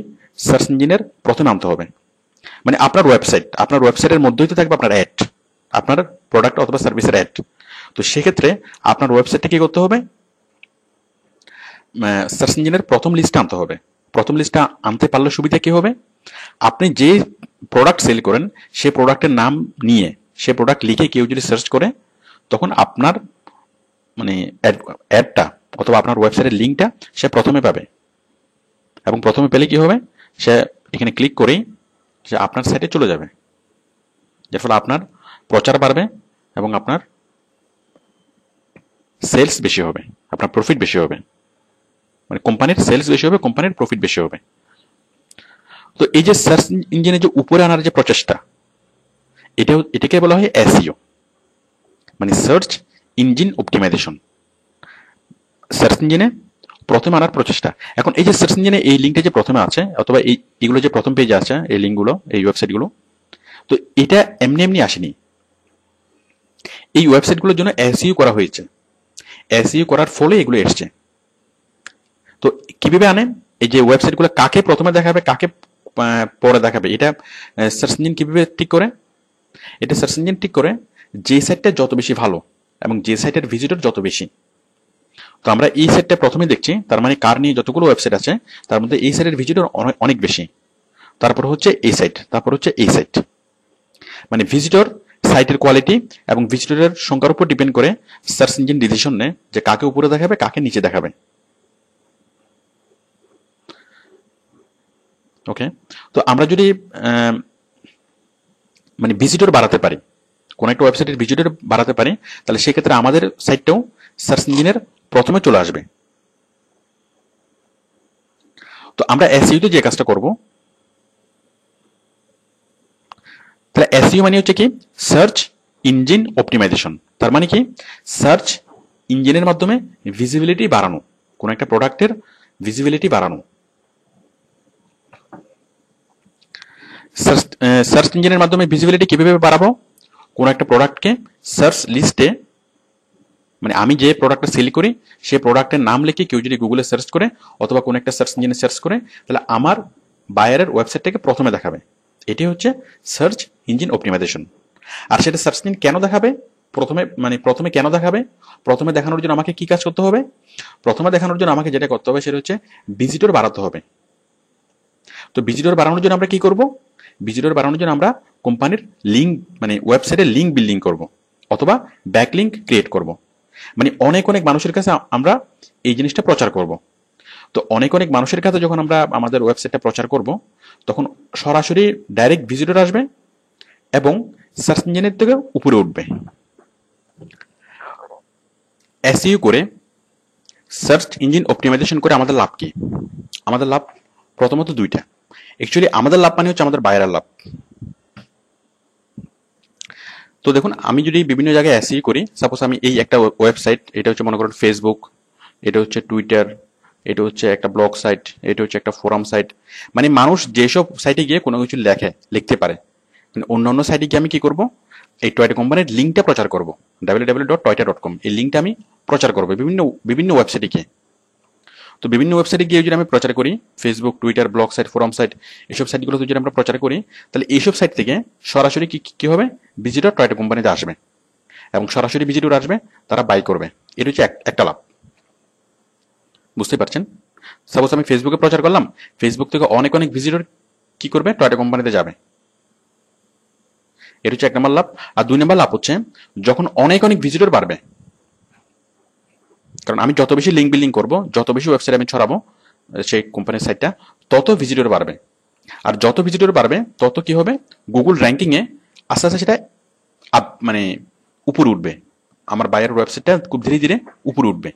সার্চ ইঞ্জিনের প্রথমে আনতে হবে। মানে আপনার ওয়েবসাইটের মধ্যেই তো থাকবে আপনার অ্যাড, আপনার প্রোডাক্ট অথবা সার্ভিসের অ্যাড। তো সেক্ষেত্রে আপনার ওয়েবসাইটটা কি করতে হবে? সার্চ ইঞ্জিনের প্রথম লিস্টে আনতে হবে। প্রথম লিস্টটা আনতে পারলে সুবিধা কি হবে? আপনি যে প্রোডাক্ট সেল করেন সেই প্রোডাক্টের নাম নিয়ে, সে প্রোডাক্ট লিখে কেউ যদি সার্চ করে, তখন আপনার মানে অ্যাডটা অথবা আপনার ওয়েবসাইটের লিঙ্কটা সে প্রথমে পাবে। এবং প্রথমে পেলে কি হবে? সে এখানে ক্লিক করেই সে আপনার সাইটে চলে যাবে, যার ফলে আপনার প্রচার বাড়বে এবং আপনার সেলস বেশি হবে, আপনার প্রফিট বেশি হবে। মানে কোম্পানির সেলস বেশি হবে, কোম্পানির প্রফিট বেশি হবে। তো এই যে সার্চ ইঞ্জিনে যে উপরে আনার যে প্রচেষ্টা, এটাকে বলা হয় এসইও, মানে সার্চ ইঞ্জিন অপটিমাইজেশন। সার্চ ইঞ্জিনে প্রথমে আনার প্রচেষ্টা। এখন এই যে সার্চ ইঞ্জিনে এই লিঙ্কটা যে প্রথমে আছে, অথবা এইগুলো যে প্রথম পেজে আছে, এই লিঙ্কগুলো, এই ওয়েবসাইটগুলো, তো এটা এমনি এমনি আসেনি। এই ওয়েবসাইটগুলোর জন্য এসইও করা হয়েছে। এসইও করার ফলে এগুলো এসছে। তো কিভাবে আনে? এই যে ওয়েবসাইটগুলো কাকে প্রথমে দেখাবে, কাকে পরে দেখাবে, এটা সার্চ ইঞ্জিন কিভাবে ঠিক করে? এটা সার্চ ইঞ্জিন ঠিক করে যে সাইটটা যত বেশি ভালো এবং যে সাইটের ভিজিটর যত বেশি। তো আমরা এই সাইটটা প্রথমে দেখছি, তার মানে কার নিয়ে যতগুলো ওয়েবসাইট আছে তার মধ্যে এই সাইটের ভিজিটর অনেক বেশি। তারপর হচ্ছে এই সাইট, তারপর হচ্ছে এই সাইট। মানে ভিজিটর, সাইটের কোয়ালিটি এবং ভিজিটরের সংখ্যার উপর ডিপেন্ড করে সার্চ ইঞ্জিন ডিসিশন নেয় যে কাকে উপরে দেখাবে, কাকে নিচে দেখাবে। ওকে, তো আমরা যদি মানে ভিজিটর বাড়াতে পারি, কোন একটা ওয়েবসাইটের ভিজিটর বাড়াতে পারি, তাহলে সেক্ষেত্রে আমাদের সাইটটাও সার্চ ইঞ্জিনের প্রথমে চলে আসবে। তো আমরা এসইওতে যে কাজটা করব, তাহলে এসইও মানে হচ্ছে কি, সার্চ ইঞ্জিন অপটিমাইজেশন। তার মানে কি, সার্চ ইঞ্জিনের মাধ্যমে ভিজিবিলিটি বাড়ানো, কোন একটা প্রোডাক্টের ভিজিবিলিটি বাড়ানো। সার্চ ইঞ্জিনের মাধ্যমে ভিজিবিলিটি কিভাবে বাড়াবো? কোন একটা প্রোডাক্টকে সার্চ লিস্টে, মানে আমি যে প্রোডাক্টটা সেল করি সেই প্রোডাক্টের নাম লিখে কেউ যদি গুগলে সার্চ করে অথবা কোন একটা সার্চ ইঞ্জিনে সার্চ করে, তাহলে আমার বায়ারের ওয়েবসাইটটাকে প্রথমে দেখাবে। এটি হচ্ছে সার্চ ইঞ্জিন অপটিমাইজেশন। আর সেটা সার্চ ইঞ্জিন কেন দেখাবে? প্রথমে কেন দেখাবে? প্রথমে দেখানোর জন্য আমাকে কি কাজ করতে হবে? প্রথমে দেখানোর জন্য আমাকে যেটা করতে হবে সেটা হচ্ছে ভিজিটর বাড়াতে হবে। তো ভিজিটর বাড়ানোর জন্য আমরা কি করব? ভিজিটর বাড়ানোর জন্য আমরা কোম্পানির লিঙ্ক, মানে ওয়েবসাইটের লিঙ্ক বিল্ডিং করব অথবা ব্যাকলিঙ্ক ক্রিয়েট করব। মানে অনেক অনেক মানুষের কাছে আমরা এই জিনিসটা প্রচার করব। তো অনেক অনেক মানুষের কাছে যখন আমরা আমাদের ওয়েবসাইটটা প্রচার করব, তখন সরাসরি ডাইরেক্ট ভিজিটর আসবে এবং সার্চ ইঞ্জিনের থেকে উপরে উঠবে। এসইও করে, সার্চ ইঞ্জিন অপটিমাইজেশন করে আমাদের লাভ কি? আমাদের লাভ প্রথমত দুইটা। অ্যাকচুয়ালি আমাদের লাভ মানে হচ্ছে আমাদের বায়ারের লাভ। তো দেখুন, আমি যদি বিভিন্ন জায়গায় এসইও করি, সাপোজ আমি এই একটা ওয়েবসাইট, এটা হচ্ছে মনে করুন ফেসবুক, এটা হচ্ছে টুইটার, এটা হচ্ছে একটা ব্লগ সাইট, এটা হচ্ছে একটা ফোরাম সাইট। মানে মানুষ যেসব সাইটে গিয়ে কোনো কিছু লিখতে পারে, মানে অন্যান্য সাইটে গিয়ে আমি কি করব? এই টয়টা কোম্পানির লিঙ্কটা প্রচার করব, www.toyota.com। এই লিঙ্কটা আমি প্রচার করবো বিভিন্ন বিভিন্ন ওয়েবসাইটে গিয়ে। তো বিভিন্ন ওয়েবসাইটে গিয়ে যদি আমি প্রচার করি, Facebook, Twitter, blog site, forum site, এইসব সাইটগুলোতে যদি আমরা প্রচার করি, তাহলে এইসব সাইট থেকে সরাসরি কি হবে? ভিজিটর টয়টা কোম্পানিতে আসবে এবং সরাসরি ভিজিটর আসবে, তারা বাই করবে। এটা হচ্ছে একটা লাভ। বুঝতে পারছেন? সাপোজ আমি ফেসবুকে প্রচার করলাম, ফেসবুক থেকে অনেক অনেক ভিজিটর কি করবে? টয়টা কোম্পানিতে যাবে। এটা হচ্ছে এক নম্বর লাভ। আর দুই নম্বর লাভ হচ্ছে যখন অনেক অনেক ভিজিটর বাড়বে, কারণ আমি যত বেশি লিঙ্ক বিল্ডিং করবো, যত বেশি ওয়েবসাইট আমি ছড়াবো সেই কোম্পানির সাইটটা, তত ভিজিটর বাড়বে। আর যত ভিজিটর বাড়বে তত কি হবে? গুগল র্যাঙ্কিং এ আস্তে আস্তে সেটা মানে উপরে উঠবে। আমার বায়ার ওয়েবসাইটটা খুব ধীরে ধীরে উপরে উঠবে,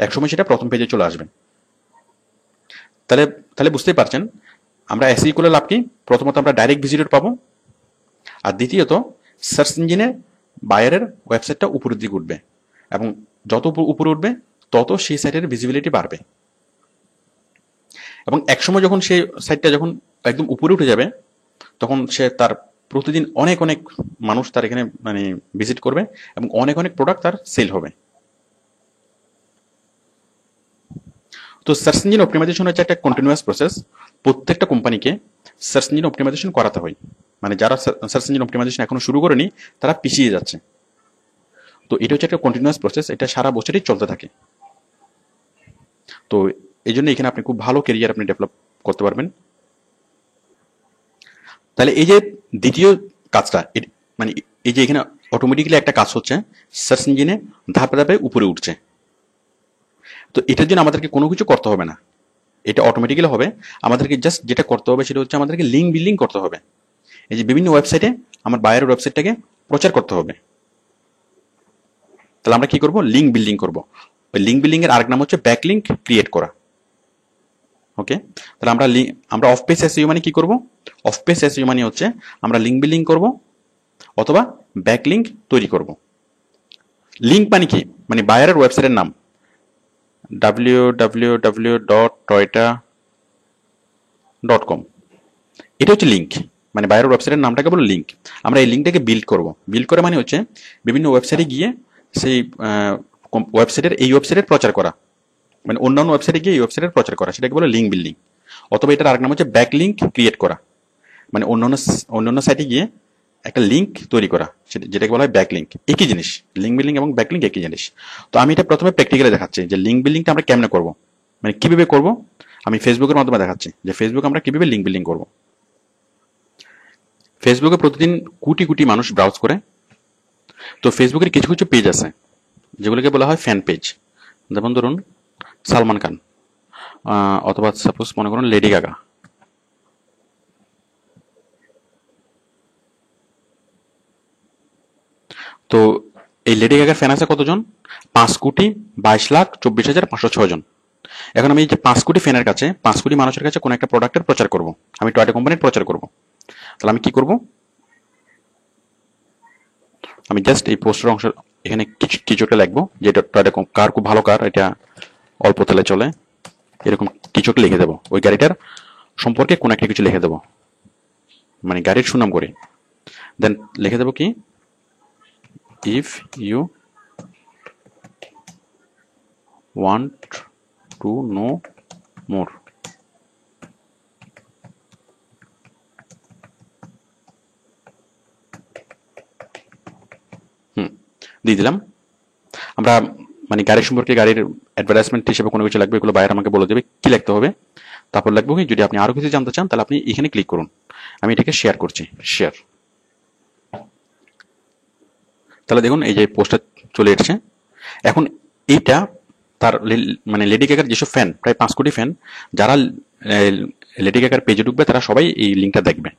একসময় সেটা প্রথম পেজে চলে আসবে। তাহলে তাহলে বুঝতেই পারছেন আমরা এসইও করলে লাভ কি? প্রথমত আমরা ডাইরেক্ট ভিজিটর পাবো, আর দ্বিতীয়ত সার্চ ইঞ্জিনে বায়ারের ওয়েবসাইটটা উপরের দিকে উঠবে এবং যত উপরে উঠবে তত সেই সাইটের ভিজিবিলিটি বাড়বে। এবং একসময় যখন সেই সাইটটা যখন একদম উপরে উঠে যাবে, তখন সে তার প্রতিদিন অনেক অনেক মানুষ তার এখানে মানে ভিজিট করবে এবং অনেক অনেক প্রোডাক্ট তার সেল হবে। তো সার্চ ইঞ্জিন অপটিমাইজেশন হচ্ছে একটা কন্টিনিউয়াস প্রসেস। প্রত্যেকটা কোম্পানিকে সার্চ ইঞ্জিন অপটিমাইজেশন করাতে হয়। মানে যারা সার্চ ইঞ্জিন অপটিমাইজেশন এখনো শুরু করেনি তারা পিছিয়ে যাচ্ছে। তো এটা হচ্ছে একটা কন্টিনিউয়াস প্রসেস, এটা সারা বছরই চলতে থাকে। তো এই জন্য এখানে আপনি খুব ভালো ক্যারিয়ার আপনি ডেভেলপ করতে পারবেন। তাহলে এই যে দ্বিতীয় কাজটা, মানে এই যে এখানে অটোমেটিক্যালি একটা কাজ হচ্ছে, সার্চ ইঞ্জিনে ধাপে ধাপে উপরে উঠছে। তো এটার জন্য আমাদেরকে কোনো কিছু করতে হবে না, এটা অটোমেটিক্যালি হবে। আমাদেরকে জাস্ট যেটা করতে হবে সেটা হচ্ছে আমাদেরকে লিঙ্ক বিল্ডিং করতে হবে। এই যে বিভিন্ন ওয়েবসাইটে আমার বায়ার ওয়েবসাইটটাকে প্রচার করতে হবে। তাহলে আমরা কি করব? লিঙ্ক বিল্ডিং করব। ওই লিঙ্ক বিল্ডিং এর আরেক নাম হচ্ছে ব্যাকলিঙ্ক ক্রিয়েট করা। ওকে, তাহলে আমরা অফ পেজ এসইও মানে কি করব? অফ পেজ এসইও মানে হচ্ছে আমরা লিঙ্ক বিল্ডিং করব অথবা ব্যাকলিঙ্ক তৈরি করব। লিঙ্ক মানে কি? মানে বায়ারের ওয়েবসাইটের নাম www.toyota.com, এটা হচ্ছে লিঙ্ক। মানে বায়ারের ওয়েবসাইটের নামটাকে বলে লিঙ্ক। আমরা এই লিঙ্কটাকে বিল্ড করব। বিল্ড করে মানে হচ্ছে বিভিন্ন ওয়েবসাইটে গিয়ে সেই ওয়েবসাইটের এই ওয়েবসাইটের প্রচার করা, মানে অন্যান্য ওয়েবসাইটে গিয়ে এই ওয়েবসাইটের প্রচার করা, সেটাকে বলে লিঙ্ক বিল্ডিং। অথবা এটার আরেক নাম হচ্ছে ব্যাকলিঙ্ক ক্রিয়েট করা, মানে অন্যান্য সাইটে গিয়ে একটা লিঙ্ক তৈরি করা, যেটাকে বলা হয় ব্যাকলিঙ্ক। একই জিনিস, লিঙ্ক বিল্ডিং এবং ব্যাকলিঙ্ক একই জিনিস। তো আমি এটা প্রথমে প্র্যাকটিক্যালি দেখাচ্ছি যে লিঙ্ক বিল্ডিংটা আমরা কেমনে করব, মানে কিভাবে করব। আমি ফেসবুকের মাধ্যমে দেখাচ্ছি যে ফেসবুক আমরা কিভাবে লিঙ্ক বিল্ডিং করব। ফেসবুকে প্রতিদিন কোটি কোটি মানুষ ব্রাউজ করে। তো ফেসবুকের কিছু কিছু পেজ আছে যেগুলোকে বলা হয় ফ্যান পেজ। যেমন ধরুন সালমান খান, অথবা সাপোজ মনে করুন লেডি গাগা। তো এই লেডি গাগার ফ্যান আছে কতজন? 5,22,24,506 জন। এখন আমি এই যে 5 কোটি ফ্যানের কাছে, 5 কোটি মানুষের কাছে কোন একটা প্রোডাক্টের প্রচার করব, আমি টয়টা কোম্পানির প্রচার করব। তাহলে আমি কি করব, আমি জাস্ট এই পোস্টের অংশ এখানে কিছু একটা লিখবো, যেটা টয়টা কার খুব ভালো কার, এটা অল্প তেলে চলে, এরকম কিছু একটা লিখে দেবো, ওই গাড়িটার সম্পর্কে কোন একটা কিছু লিখে দেবো, মানে গাড়ির সুনাম করে। দেন লিখে দেবো কি, if you want to know more. দিয়ে দিলাম। আমরা মানে গাড়ির সম্পর্কে, গাড়ির অ্যাডভার্টাইজমেন্ট হিসেবে কোনো কিছু লাগবে, এগুলো বাইরে আমাকে বলে দেবে কি লিখতে হবে। তারপর লাগবে কি, যদি আপনি আরো কিছু জানতে চান তাহলে আপনি এখানে ক্লিক করুন। আমি এটাকে শেয়ার করছি, শেয়ার। তাহলে দেখুন এই যে পোস্টটা চলে এসেছে। এখন এইটা তার মানে লেডি গাগার যেসব ফ্যান, প্রায় 5 কোটি ফ্যান, যারা লেডি গাগার পেজে ঢুকবে তারা সবাই এই লিঙ্কটা দেখবে।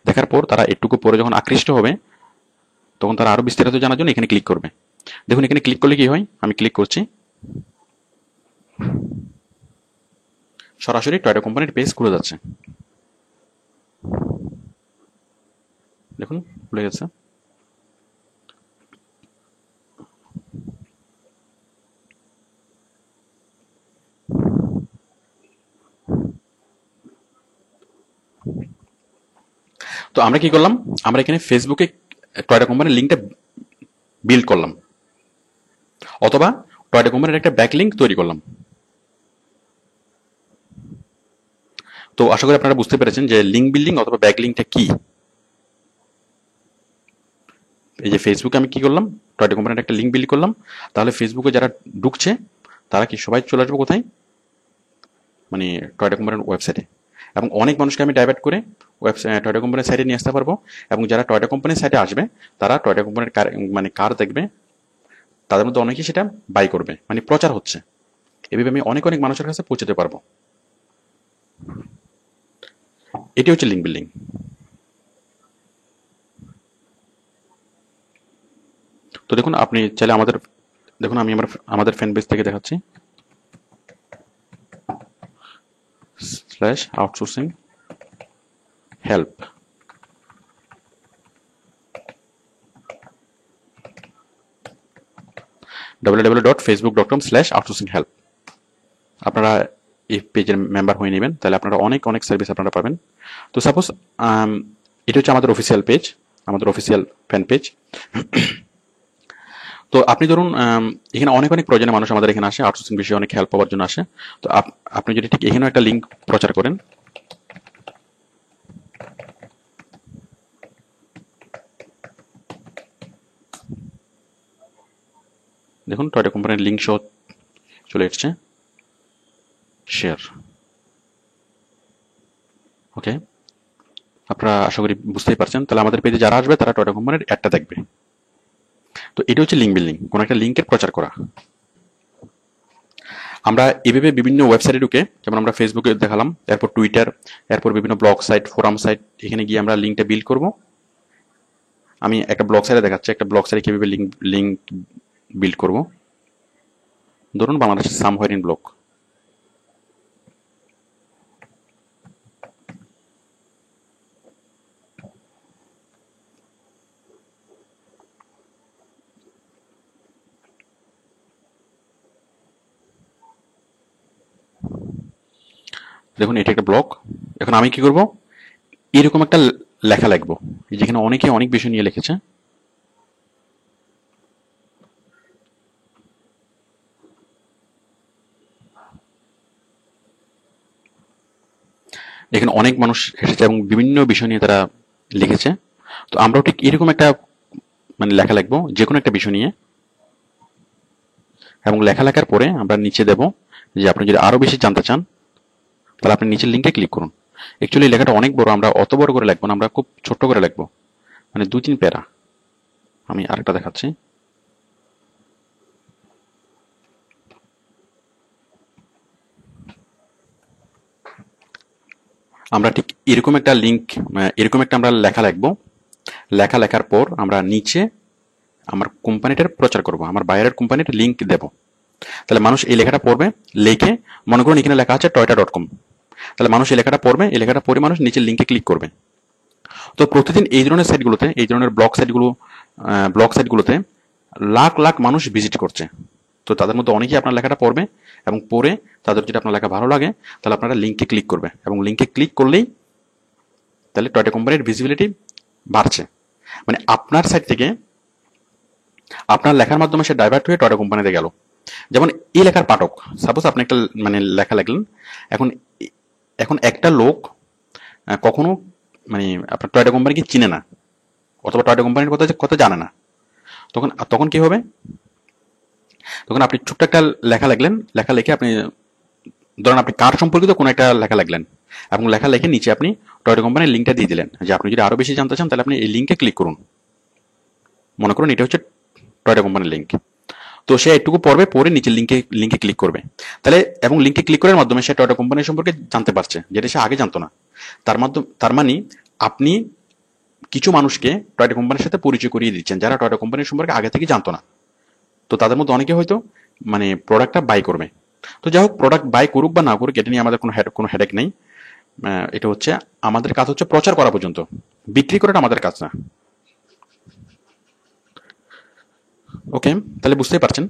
দেখার পর তারা একটুকু পরে যখন আকৃষ্ট হবে, তখন তারা আরো বিস্তারিত জানার জন্য এখানে ক্লিক করবে। দেখুন এখানে ক্লিক করলে কি হয়, আমি ক্লিক করছি, সরাসরি টয়োটা কোম্পানির পেজ খুলে যাচ্ছে। দেখুন খুলে গেছে। তো আমরা কি করলাম, আমরা এখানে ফেসবুকে টয়োটা কোম্পানির লিঙ্কটা বিল্ড করলাম, অথবা টয়োটা কোম্পানির একটা ব্যাক লিঙ্ক তৈরি করলাম। তো আশা করি আপনারা বুঝতে পেরেছেন যে লিঙ্ক বিল্ডিং অথবা ব্যাক লিঙ্কটা কি। এই যে ফেসবুকে আমি কি করলাম, টয়োটা কোম্পানির একটা লিঙ্ক বিল্ড করলাম, তাহলে ফেসবুকে যারা ঢুকছে তারা কি সবাই চলে আসবে কোথায়, মানে টয়োটা কোম্পানির ওয়েবসাইটে। এবং অনেক মানুষকে আমি ডাইভার্ট করে টয়োটা কোম্পানির সাইটে নিয়ে আসতে পারবো। এবং যারা টয়োটা কোম্পানির সাইটে আসবে তারা টয়োটা কোম্পানির কার, মানে কার দেখবে, তাদের মধ্যে অনেকেই সেটা বাই করবে, মানে প্রচার হচ্ছে। এভাবে আমি অনেক অনেক মানুষের কাছে পৌঁছতে পারবো। এটি হচ্ছে লিঙ্ক বিল্ডিং। তো দেখুন আপনি চাইলে আমাদের, দেখুন আমি আমাদের ফ্যান পেজ থেকে দেখাচ্ছি, /outsourcing help, www.facebook.com/outsourcing help। আপনারা এই পেজের মেম্বার হয়ে নেবেন, তাহলে আপনারা অনেক অনেক সার্ভিস আপনারা পাবেন। তো সাপোজ এটা হচ্ছে আমাদের অফিসিয়াল পেজ, আমাদের অফিসিয়াল ফ্যান পেজ। তো আপনি ধরুন এখানে অনেক অনেক প্রয়োজনীয় মানুষ আমাদের এখানে আসে, আউটসোর্সিং বিষয়ে অনেক হেল্প পাওয়ার জন্য আসে। তো আপনি যদি ঠিক এখানেও একটা লিঙ্ক প্রচার করেন, দেখুন টয়োটা কোম্পানির লিঙ্ক সহ চলে এসছে, শেয়ার। ওকে, আপনারা আশা করি বুঝতেই পারছেন। তাহলে আমাদের পেজে যারা আসবে তারা টয়োটা কোম্পানির অ্যাডটা দেখবে। তো এটা হচ্ছে লিঙ্ক বিল্ডিং, কোনো একটা লিঙ্কের প্রচার করা। আমরা এভাবে বিভিন্ন ওয়েবসাইটে ঢুকে, যেমন আমরা ফেসবুকে দেখালাম, এরপর টুইটার, এরপর বিভিন্ন ব্লগ সাইট, ফোরাম সাইট, এখানে গিয়ে আমরা লিঙ্কটা বিল্ড করব। আমি একটা ব্লগ সাইটে দেখাচ্ছি, একটা ব্লগ সাইটে কিভাবে লিঙ্ক বিল্ড করব। ধরুন বাংলাদেশের সামহার ইন ব্লগ। দেখুন এটা একটা ব্লগ। এখন আমি কি করব, এরকম একটা লেখা লিখবো, যেখানে অনেকে অনেক বিষয় নিয়ে লিখেছে। এখানে অনেক মানুষ এসেছে এবং বিভিন্ন বিষয় নিয়ে তারা লিখেছে। তো আমরাও ঠিক এরকম একটা মানে লেখা লিখবো যে কোনো একটা বিষয় নিয়ে, এবং লেখা লেখার পরে আমরা নিচে দেব যে আপনি যদি আরো বেশি জানতে চান তাহলে আপনি নিচের লিঙ্কে ক্লিক করুন। অ্যাকচুয়ালি লেখাটা অনেক বড়, আমরা অত বড় করে লিখবো না, আমরা খুব ছোট্ট করে লিখবো, মানে 2-3 প্যারা। আমি আরেকটা দেখাচ্ছি। আমরা ঠিক এরকম একটা লিঙ্ক, এরকম একটা আমরা লেখা লিখবো। লেখা লেখার পর আমরা নিচে আমার কোম্পানিটার প্রচার করব, আমার বাইরের কোম্পানির লিঙ্ক দেব। তাহলে মানুষ এই লেখাটা পড়বে, লিখে, মনে করুন এখানে লেখা আছে টয়োটা.com, তাহলে মানুষ এই লেখাটা পড়বে, এই লেখাটা পড়ে মানুষ নিচের লিঙ্কে ক্লিক করবে। তো প্রতিদিন এই ধরনের সাইটগুলোতে, এই ধরনের ব্লগ সাইটগুলোতে লাখ লাখ মানুষ ভিজিট করছে। তো তাদের মধ্যে অনেকেই আপনার লেখাটা পড়বে, এবং পড়ে তাদের যদি আপনার লেখা ভালো লাগে তাহলে আপনারা লিঙ্কে ক্লিক করবে, এবং লিঙ্কে ক্লিক করলেই তাহলে টয়টা কোম্পানির ভিজিবিলিটি বাড়ছে। মানে আপনার সাইট থেকে আপনার লেখার মাধ্যমে সে ডাইভার্ট হয়ে টয়টা কোম্পানিতে গেল। যেমন এই লেখার পাঠক, সাপোজ আপনি একটা মানে লেখা লিখলেন, এখন এখন একটা লোক কখনো মানে আপনার টয়টা কোম্পানিকে চিনে না, অথবা টয়টা কোম্পানির কথা কথা জানে না। তখন তখন কি হবে, তখন আপনি ছোট্ট একটা লেখা লিখলেন, লেখা লিখে আপনি ধরেন আপনি কার সম্পর্কিত কোনো একটা লেখা লিখলেন, এবং লেখা লিখে নিচে আপনি টয়টা কোম্পানির লিঙ্কটা দিয়ে দিলেন যে আপনি যদি আরো বেশি জানতে চান তাহলে আপনি এই লিঙ্কে ক্লিক করুন। মনে করুন এটা হচ্ছে টয়টা কোম্পানির লিঙ্ক। তো সে একটুকু পড়বে, পড়ে নিচে লিঙ্কে ক্লিক করবে, তাহলে এবং লিঙ্কে ক্লিক করার মাধ্যমে সে টয়টা কোম্পানি সম্পর্কে জানতে পারছে, যেটা সে আগে জানতো না। তার মানে আপনি কিছু মানুষকে টয়টা কোম্পানির সাথে পরিচয় করিয়ে দিচ্ছেন যারা টয়টা কোম্পানির সম্পর্কে আগে থেকে জানতো না। তো তাদের মধ্যে অনেকে হয়তো মানে প্রোডাক্টটা বাই করবে। তো যাই হোক, প্রোডাক্ট বাই করুক বা না করুক এটা নিয়ে আমাদের কোনো হেডেক নেই। এটা হচ্ছে আমাদের কাজ হচ্ছে প্রচার করা পর্যন্ত, বিক্রি করাটা আমাদের কাজ না। ওকে, তাহলে বুঝতেই পারছেন।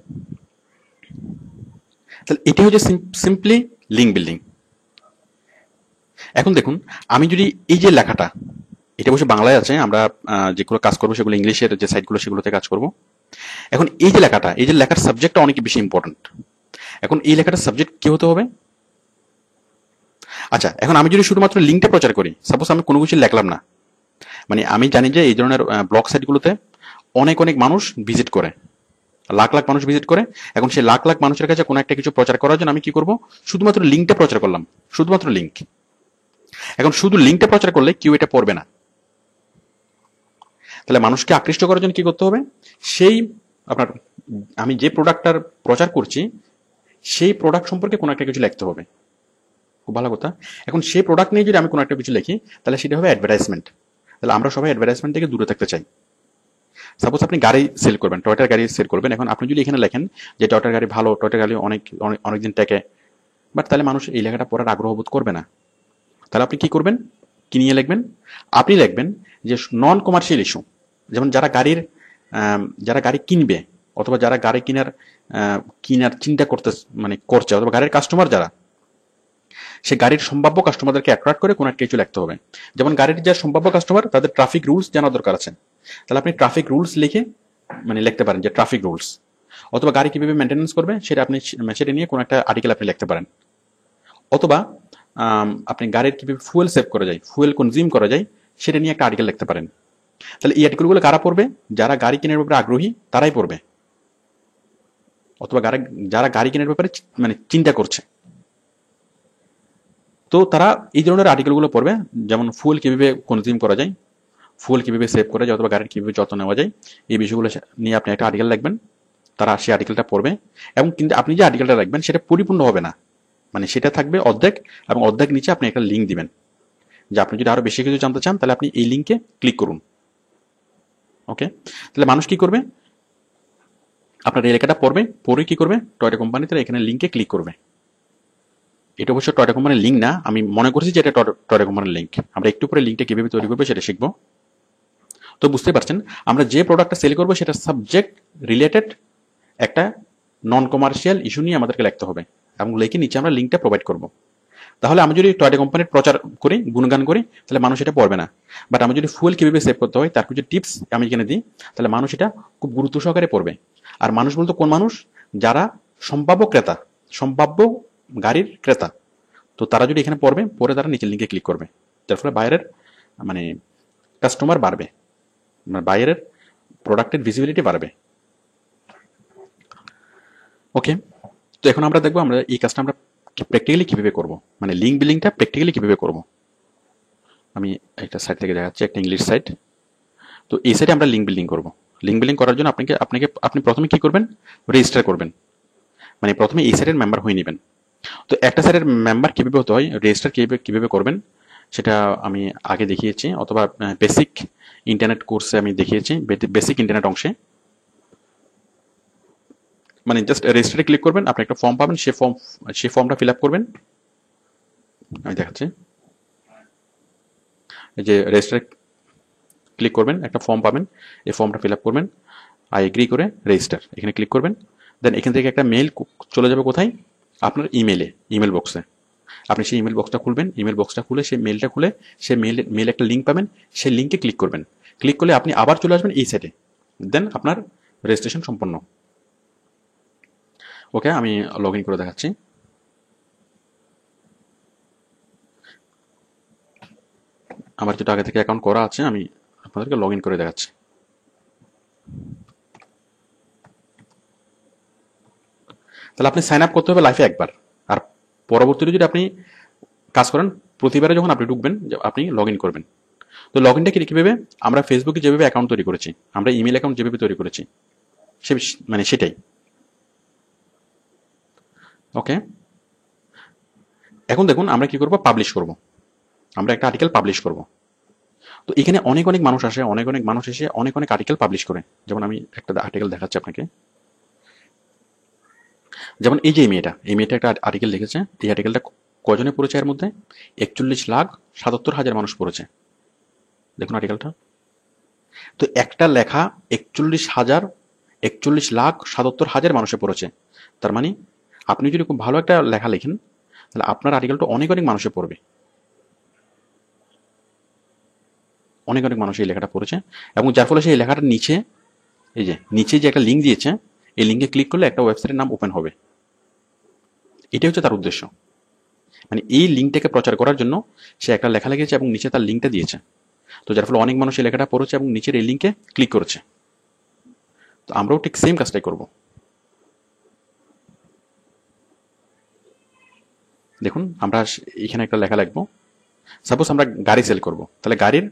তাহলে এটা হচ্ছে সিম্পলি লিঙ্ক বিল্ডিং। এখন দেখুন, আমি যদি এই যে লেখাটা, এটা অবশ্যই বাংলায় আছে, আমরা যেগুলো কাজ করবো সেগুলো ইংলিশের যে সাইটগুলো সেগুলোতে কাজ করব। এখন এই যে লেখাটা, এই যে লেখার সাবজেক্টটা অনেক বেশি ইম্পর্টেন্ট। এখন এই লেখাটার সাবজেক্ট কি হতে হবে? আচ্ছা, এখন আমি যদি শুধুমাত্র লিঙ্কটা প্রচার করি, সাপোজ আমি কোনো কিছু লিখলাম না, মানে আমি জানি যে এই ধরনের ব্লগ সাইটগুলোতে অনেক অনেক মানুষ ভিজিট করে, লাখ লাখ মানুষ ভিজিট করে। এখন সেই লাখ লাখ মানুষের কাছে কোনো একটা কিছু প্রচার করার জন্য আমি কি করব? শুধুমাত্র লিঙ্কটা প্রচার করলাম, শুধুমাত্র লিঙ্ক। এখন শুধু লিঙ্কটা প্রচার করলে কেউ এটা পড়বে না। তাহলে মানুষকে আকৃষ্ট করার জন্য কি করতে হবে? সেই আপনার আমি যে প্রোডাক্টটার প্রচার করছি সেই প্রোডাক্ট সম্পর্কে কোনো একটা কিছু লিখতে হবে। খুব ভালো কথা। এখন সেই প্রোডাক্ট নিয়ে যদি আমি কোনো একটা কিছু লিখি তাহলে সেটা হবে অ্যাডভার্টাইজমেন্ট। তাহলে আমরা সবাই অ্যাডভার্টাইজমেন্ট থেকে দূরে থাকতে চাই। সাপোজ আপনি গাড়ি সেল করবেন, টয়টার গাড়ি সেল করবেন। এখন আপনি যদি এখানে লেখেন যে টয়টার গাড়ি ভালো, টয়টার গাড়ি অনেকদিন টেকে, বাট তাহলে মানুষ এই লেখাটা পড়ার আগ্রহ বোধ করবে না। তাহলে আপনি কি করবেন? কি নিয়ে লিখবেন? আপনি লিখবেন যে নন কমার্শিয়াল ইস্যু। যেমন যারা গাড়ি কিনবে, অথবা যারা গাড়ি কিনার চিন্তা করছে, অথবা গাড়ির কাস্টমার যারা, সে গাড়ির সম্ভাব্য কাস্টমারদেরকে অ্যাট্রাক্ট করে কোনো একটা কিছু লিখতে হবে। যেমন গাড়ির যারা সম্ভাব্য কাস্টমার তাদের ট্রাফিক রুলস জানা দরকার আছে, তাহলে আপনি ট্রাফিক রুলস লিখে লিখতে পারেন যে ট্রাফিক রুলস। অথবা গাড়ি কিভাবে মেনটেন্যান্স করবে সেটা নিয়ে কোনো একটা আর্টিকেল আপনি লিখতে পারেন। অথবা আপনি গাড়ির কিভাবে ফুয়েল সেভ করা যায়, ফুয়েল কনজিউম করা যায়, সেটা নিয়ে একটা আর্টিকেল লিখতে পারেন। তাহলে এই আর্টিকেলগুলো কারা পড়বে? যারা গাড়ি কেনার ব্যাপারে আগ্রহী তারাই পড়বে, অথবা যারা গাড়ি কেনার ব্যাপারে চিন্তা করছে, তো তারা এই ধরনের আর্টিকেলগুলো পড়বে। যেমন ফুয়েল কিভাবে কনজিউম করা যায়, ফুয়েল কিভাবে সেভ করা যায়, অথবা গাড়ির কিভাবে যত্ন নেওয়া যায়, এই বিষয়গুলো নিয়ে আপনি একটা আর্টিকেল লিখবেন। তারা সেই আর্টিকেলটা পড়বে, এবং কিন্তু আপনি যে আর্টিকেলটা লিখবেন সেটা পরিপূর্ণ হবে না, সেটা থাকবে অর্ধেক, এবং অর্ধেক নিচে আপনি একটা লিঙ্ক দিবেন যে আপনি যদি আরো বেশি কিছু জানতে চান তাহলে আপনি এই লিঙ্কে ক্লিক করুন। ওকে, তাহলে মানুষ কি করবে? আপনার এই লেখাটা পড়বে, পড়ে কি করবে? টয়টা কোম্পানিতে এখানে লিঙ্কে ক্লিক করবে। এটা অবশ্য টয়টা কোম্পানির লিঙ্ক না, আমি মনে করছি যে এটা টয়টা কোম্পানির লিঙ্ক। আমরা একটু পরে লিঙ্কটা কিভাবে তৈরি করবো সেটা শিখবো। তো বুঝতে পারছেন, আমরা যে প্রোডাক্টটা সেল করবো সেটা সাবজেক্ট রিলেটেড একটা নন কমার্শিয়াল ইস্যু নিয়ে আমাদেরকে লিখতে হবে, এবং লিখে নিচে আমরা লিঙ্কটা প্রোভাইড করবো। তাহলে আমি যদি টয়টা কোম্পানির প্রচার করি, গুণগান করি, তাহলে মানুষ এটা পড়বে না। বাট আমি যদি ফুয়েল কিভাবে সেভ করতে হয় তার কিছু টিপস আমি এখানে দিই, তাহলে মানুষ এটা খুব গুরুত্ব সহকারে পড়বে। আর মানুষ বলতে কোন মানুষ? যারা সম্ভাব্য ক্রেতা, সম্ভাব্য গাড়ির ক্রেতা। তো তারা যদি এখানে পড়বে, পরে তারা নিচের লিঙ্কে ক্লিক করবে, যার ফলে বাইরের কাস্টমার বাড়বে, বাইরের প্রোডাক্টের ভিজিবিলিটি বাড়বে। ওকে, তো এখন আমরা দেখবো আমরা এই কাজটা আমরা প্র্যাকটিক্যালি কিভাবে করবো, লিঙ্ক বিল্ডিংটা প্র্যাকটিক্যালি কিভাবে করবো। আমি একটা সাইট থেকে দেখাচ্ছি, একটা ইংলিশ সাইট। তো এই সাইটে আমরা লিঙ্ক বিল্ডিং করবো। লিঙ্ক বিল্ডিং করার জন্য আপনি প্রথমে কি করবেন? রেজিস্টার করবেন, প্রথমে এই সাইটের মেম্বার হয়ে নেবেন। তো একটা সাইটের মেম্বার কিভাবে হতে হয়, রেজিস্টার কিভাবে করবেন সেটা আমি আগে দেখিয়েছি, অথবা বেসিক ইন্টারনেট কোর্সে আমি দেখিয়েছি, বেসিক ইন্টারনেট অংশে। জাস্ট রেজিস্টারে ক্লিক করবেন, আপনি একটা ফর্ম পাবেন, সেই ফর্মটা ফিল আপ করবেন। আমি দেখাচ্ছি, এই যে রেজিস্টারে ক্লিক করবেন, একটা ফর্ম পাবেন, এই ফর্মটা ফিল আপ করবেন, আই এগ্রি করে রেজিস্টার এখানে ক্লিক করবেন। দেন এখান থেকে একটা মেইল চলে যাবে কোথায়, আপনার ইমেল বক্সে। আপনি সেই ইমেল বক্সটা খুলবেন, ইমেল বক্সটা খুলে সেই মেলটা খুলে সেই মেল একটা লিঙ্ক পাবেন, সেই লিঙ্কে ক্লিক করবেন। ক্লিক করলে আপনি আবার চলে আসবেন এই সাইটে, দেন আপনার রেজিস্ট্রেশন সম্পন্ন। ওকে, আমি লগ ইন করে দেখাচ্ছি। আমার যেটা আগে থেকে অ্যাকাউন্ট করা আছে আমি আপনাদেরকে লগ ইন করে দেখাচ্ছি। তাহলে আপনি সাইন আপ করতে হবে লাইফে একবার, আর পরবর্তীতে যদি আপনি কাজ করেন প্রতিবারে যখন আপনি ঢুকবেন আপনি লগ ইন করবেন। তো লগ ইনটা কীভাবে, আমরা ফেসবুকে যেভাবে অ্যাকাউন্ট তৈরি করেছি, আমরা ইমেল অ্যাকাউন্ট যেভাবে তৈরি করেছি সে মানে সেটাই। ওকে, এখন দেখুন আমরা কি করব, পাবলিশ করব, আমরা একটা আর্টিকেল পাবলিশ করব। তো এখানে অনেক মানুষ আসে, অনেক মানুষ এসে অনেক আর্টিকেল পাবলিশ করে। যেমন আমি একটা আর্টিকেল দেখাচ্ছি আপনাকে। যেমন এই যে এই মেয়েটা একটা আর্টিকেল লিখেছে। এই আর্টিকেলটা কজনে পড়েছে, এর মধ্যে 41,77,000 মানুষ পড়েছে। দেখুন আর্টিকেলটা। তো একটা লেখা 41,77,000 মানুষে পড়েছে। তার মানে আপনি যদি খুব ভালো একটা লেখা লেখেন তাহলে আপনার আর্টিকেলটা অনেক মানুষে পড়বে। অনেক মানুষ এই লেখাটা পড়েছে, এবং যার ফলে সেই লেখাটার নিচে এই যে নিচে যে একটা লিঙ্ক দিয়েছে, এই লিঙ্কে ক্লিক করলে একটা ওয়েবসাইটের নাম ওপেন হবে। এটাই হচ্ছে তার উদ্দেশ্য। মানে এই লিঙ্কটাকে প্রচার করার জন্য সে একটা লেখা লিখেছে এবং নিচে তার লিঙ্কটা দিয়েছে। তো যার ফলে অনেক মানুষ এই লেখাটা পড়েছে এবং নিচের এই লিঙ্কে ক্লিক করেছে। তো আমরাও ঠিক সেম কাজটাই করব। দেখুন আমরা এখানে একটা লেখা লিখবো। সাপোজ আমরা গাড়ি সেল করব, তাহলে গাড়ির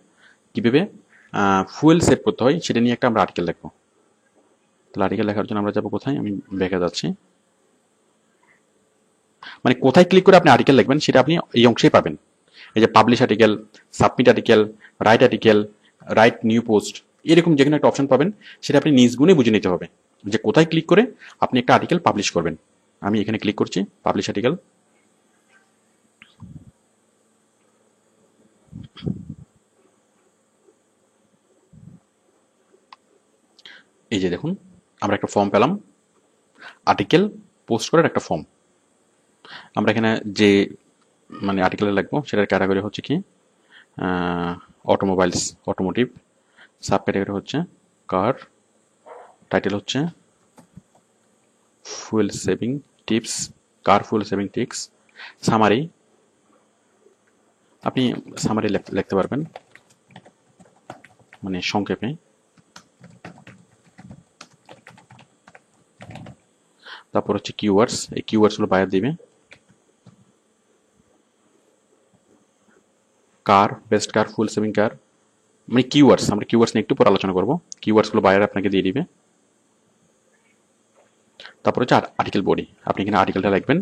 কীভাবে ফুয়েল সেভ করতে হয় সেটা নিয়ে একটা আমরা আর্টিকেল লিখবো। তাহলে আর্টিকেল লেখার জন্য আমরা যাবো কোথায়, আমি ব্যাকে যাচ্ছি। মানে কোথায় ক্লিক করে আপনি আর্টিকেল লিখবেন সেটা আপনি এই অংশেই পাবেন। এই যে publish article, submit article, write new post, এরকম যে কোনো একটা অপশন পাবেন, সেটা আপনি নিজ গুণে বুঝে নিতে হবে যে কোথায় ক্লিক করে আপনি একটা আর্টিকেল পাবলিশ করবেন। আমি এখানে ক্লিক করছি, পাবলিশ আর্টিকেল। এই যে দেখুন আমরা একটা ফর্ম পেলাম, আর্টিকেল পোস্ট করার একটা ফর্ম। আমরা এখানে যে মানে আর্টিকেলে লিখবো সেটার ক্যাটাগরি হচ্ছে কি অটোমোবাইলস, অটোমোটিভ। সাব ক্যাটাগরি হচ্ছে কার। টাইটেল হচ্ছে ফুয়েল সেভিং টিপস, কার ফুয়েল সেভিং টিপস। সামারি, আপনি সামারি লিখতে পারবেন মানে সংক্ষেপে। তারপর হচ্ছে কিওয়ার্ডস, এই কিওয়ার্ডসগুলো বায়ার দিবে। কার, বেস্ট কার, ফুল সেভিং কার, মানে কিওয়ার্ডস, আমরা কিওয়ার্ডস নিয়ে একটু পর আলোচনা করবো। কিওয়ার্ডসগুলো বায়ার আপনাকে দিয়ে দিবে। তারপর হচ্ছে আর্টিকেল বডি, আপনি এখানে আর্টিকেলটা লিখবেন।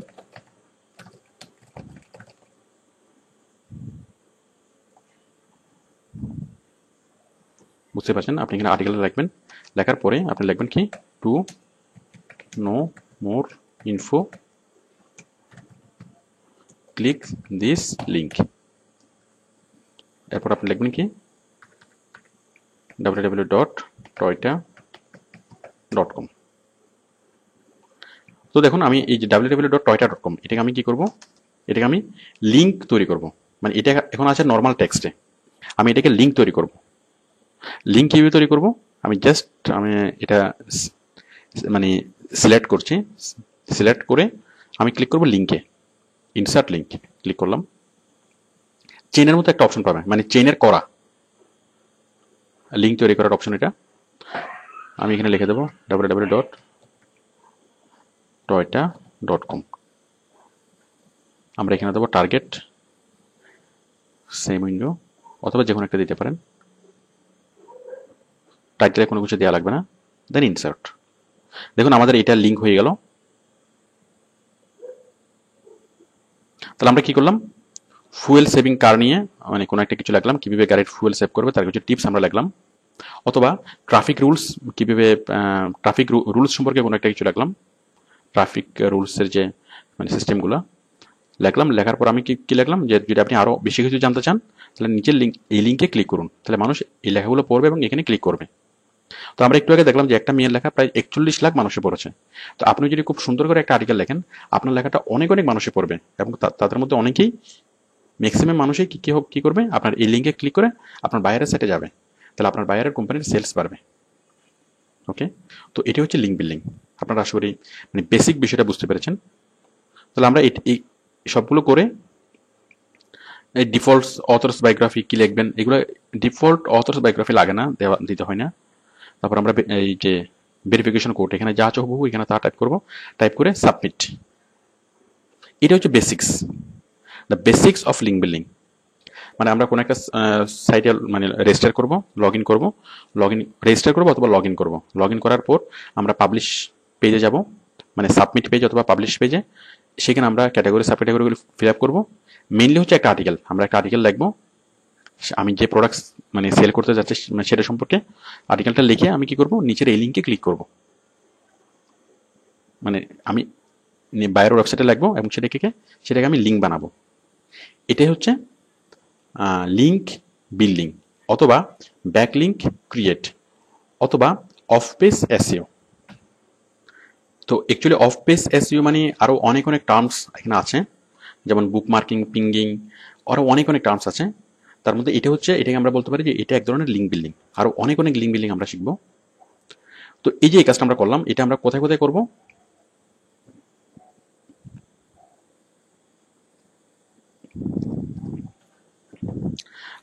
বুঝতে পারছেন, আপনি এখানে আর্টিকেলটা লিখবেন। লেখার পরে আপনি লিখবেন কি, to know more info click this link. এরপর আপনি লিখবেন কি www.toyota.com। তো দেখুন আমি এই যে www.toyota.com এটাকে আমি কি করব, এটাকে আমি লিঙ্ক তৈরি করব। মানে এটা এখন আছে নর্মাল টেক্সটে, আমি এটাকে লিঙ্ক তৈরি করব। লিঙ্ক কীভাবে তৈরি করব, আমি এটা মানে সিলেক্ট করছি। সিলেক্ট করে আমি ক্লিক করব লিঙ্কে, ইনসার্ট লিঙ্ক ক্লিক করলাম। চেনের মতো একটা অপশন পাবেন, মানে চেনের করা লিঙ্ক তৈরি করার অপশন এটা। আমি এখানে লিখে দেবো www.toyota.com। আমরা এখানে দেবো টার্গেট, সেম উইন্ডো, অথবা যে কোনো একটা দিতে পারেন। টাইটেলে কোনো কিছু দেওয়া লাগবে না, দেন ইনসার্ট। দেখুন আমাদের এটা লিঙ্ক হয়ে গেল। তাহলে আমরা কি করলাম, ফুয়েল সেভিং কার নিয়ে মানে কোনো একটা কিছু লিখলাম, কিভাবে গাড়ির ফুয়েল সেভ করবে তার কিছু টিপস আমরা লিখলাম, অথবা ট্রাফিক রুলস, কিভাবে ট্রাফিক রুলস সম্পর্কে কোনো একটা কিছু লিখলাম, ট্রাফিক রুলসের যে মানে সিস্টেমগুলো। লিখলাম, লেখার পর আমি কি লিখলাম যে যদি আপনি আরো বেশি কিছু জানতে চান তাহলে নিচের এই লিঙ্কে ক্লিক করুন, তাহলে মানুষ এই লেখাগুলো পড়বে এবং এখানে ক্লিক করবে। তো আমরা একটু আগে দেখলাম যে একটা মেয়ের লেখা প্রায় 41 লাখ মানুষে পড়েছে। তো আপনি যদি খুব সুন্দর করে একটা আর্টিকেল লেখেন, আপনার লেখাটা অনেক অনেক মানুষে পড়বে এবং তাদের মধ্যে অনেকেই, ম্যাক্সিমাম মানুষই কি করবে, আপনার এই লিঙ্কে ক্লিক করে আপনার বায়ারের সাইটে যাবে, তাহলে আপনার বায়ারের কোম্পানির সেলস বাড়বে। ওকে, তো এটি হচ্ছে লিঙ্ক বিল্ডিং। আপনারা আশা করি মানে বেসিক বিষয়টা বুঝতে পেরেছেন। তাহলে আমরা এই সবগুলো করে এই ডিফল্ট অথর্স বায়োগ্রাফি কি লিখবেন, এগুলো ডিফল্ট অথর্স বায়োগ্রাফি লাগে না, দিতে হয় না। তারপর আমরা এই যে ভেরিফিকেশন কোড এখানে যা চাবো এখানে তা টাইপ করব, টাইপ করে সাবমিট। এটা হচ্ছে basics, the basics of link building. মানে আমরা কোনো একটা সাইটে মানে রেজিস্টার করব, লগ ইন করবো, রেজিস্টার করবো অথবা লগ ইন করবো। লগ ইন করার পর আমরা পাবলিশ পেজে যাব, মানে সাবমিট পেজ অথবা পাবলিশ পেজে। সেখানে আমরা ক্যাটাগরি সাব ক্যাটাগরিগুলো ফিল আপ করবো। মেইনলি হচ্ছে একটা আর্টিকেল, আমরা একটা আর্টিকেল লিখবো, আমি যে প্রোডাক্টস মানে সেল করতে যাচ্ছি মানে সেটা সম্পর্কে আর্টিকেলটা লিখে আমি কি করব, নিচের এই লিঙ্কে ক্লিক করব। মানে আমি বায়ার ওয়েবসাইটে লিখবো এবং সেটাকে আমি লিঙ্ক বানাবো। এটাই হচ্ছে লিঙ্ক বিল্ডিং অথবা ব্যাকলিঙ্ক ক্রিয়েট অথবা অফ পেজ এসইও। তো অ্যাকচুয়ালি অফ পেজ এসইও মানে আরো অনেক অনেক টার্মস এখানে আছে, যেমন বুক মার্কিং, পিঙ্গিং, আরো অনেক অনেক টার্মস আছে। তার মধ্যে এটাকে আমরা বলতে পারি যে এটা এক ধরনের লিঙ্ক বিল্ডিং। আরো অনেক অনেক লিঙ্ক বিল্ডিং আমরা শিখবো। তো এই যে এই কাজটা আমরা করলাম, এটা আমরা কোথায় কোথায় করব?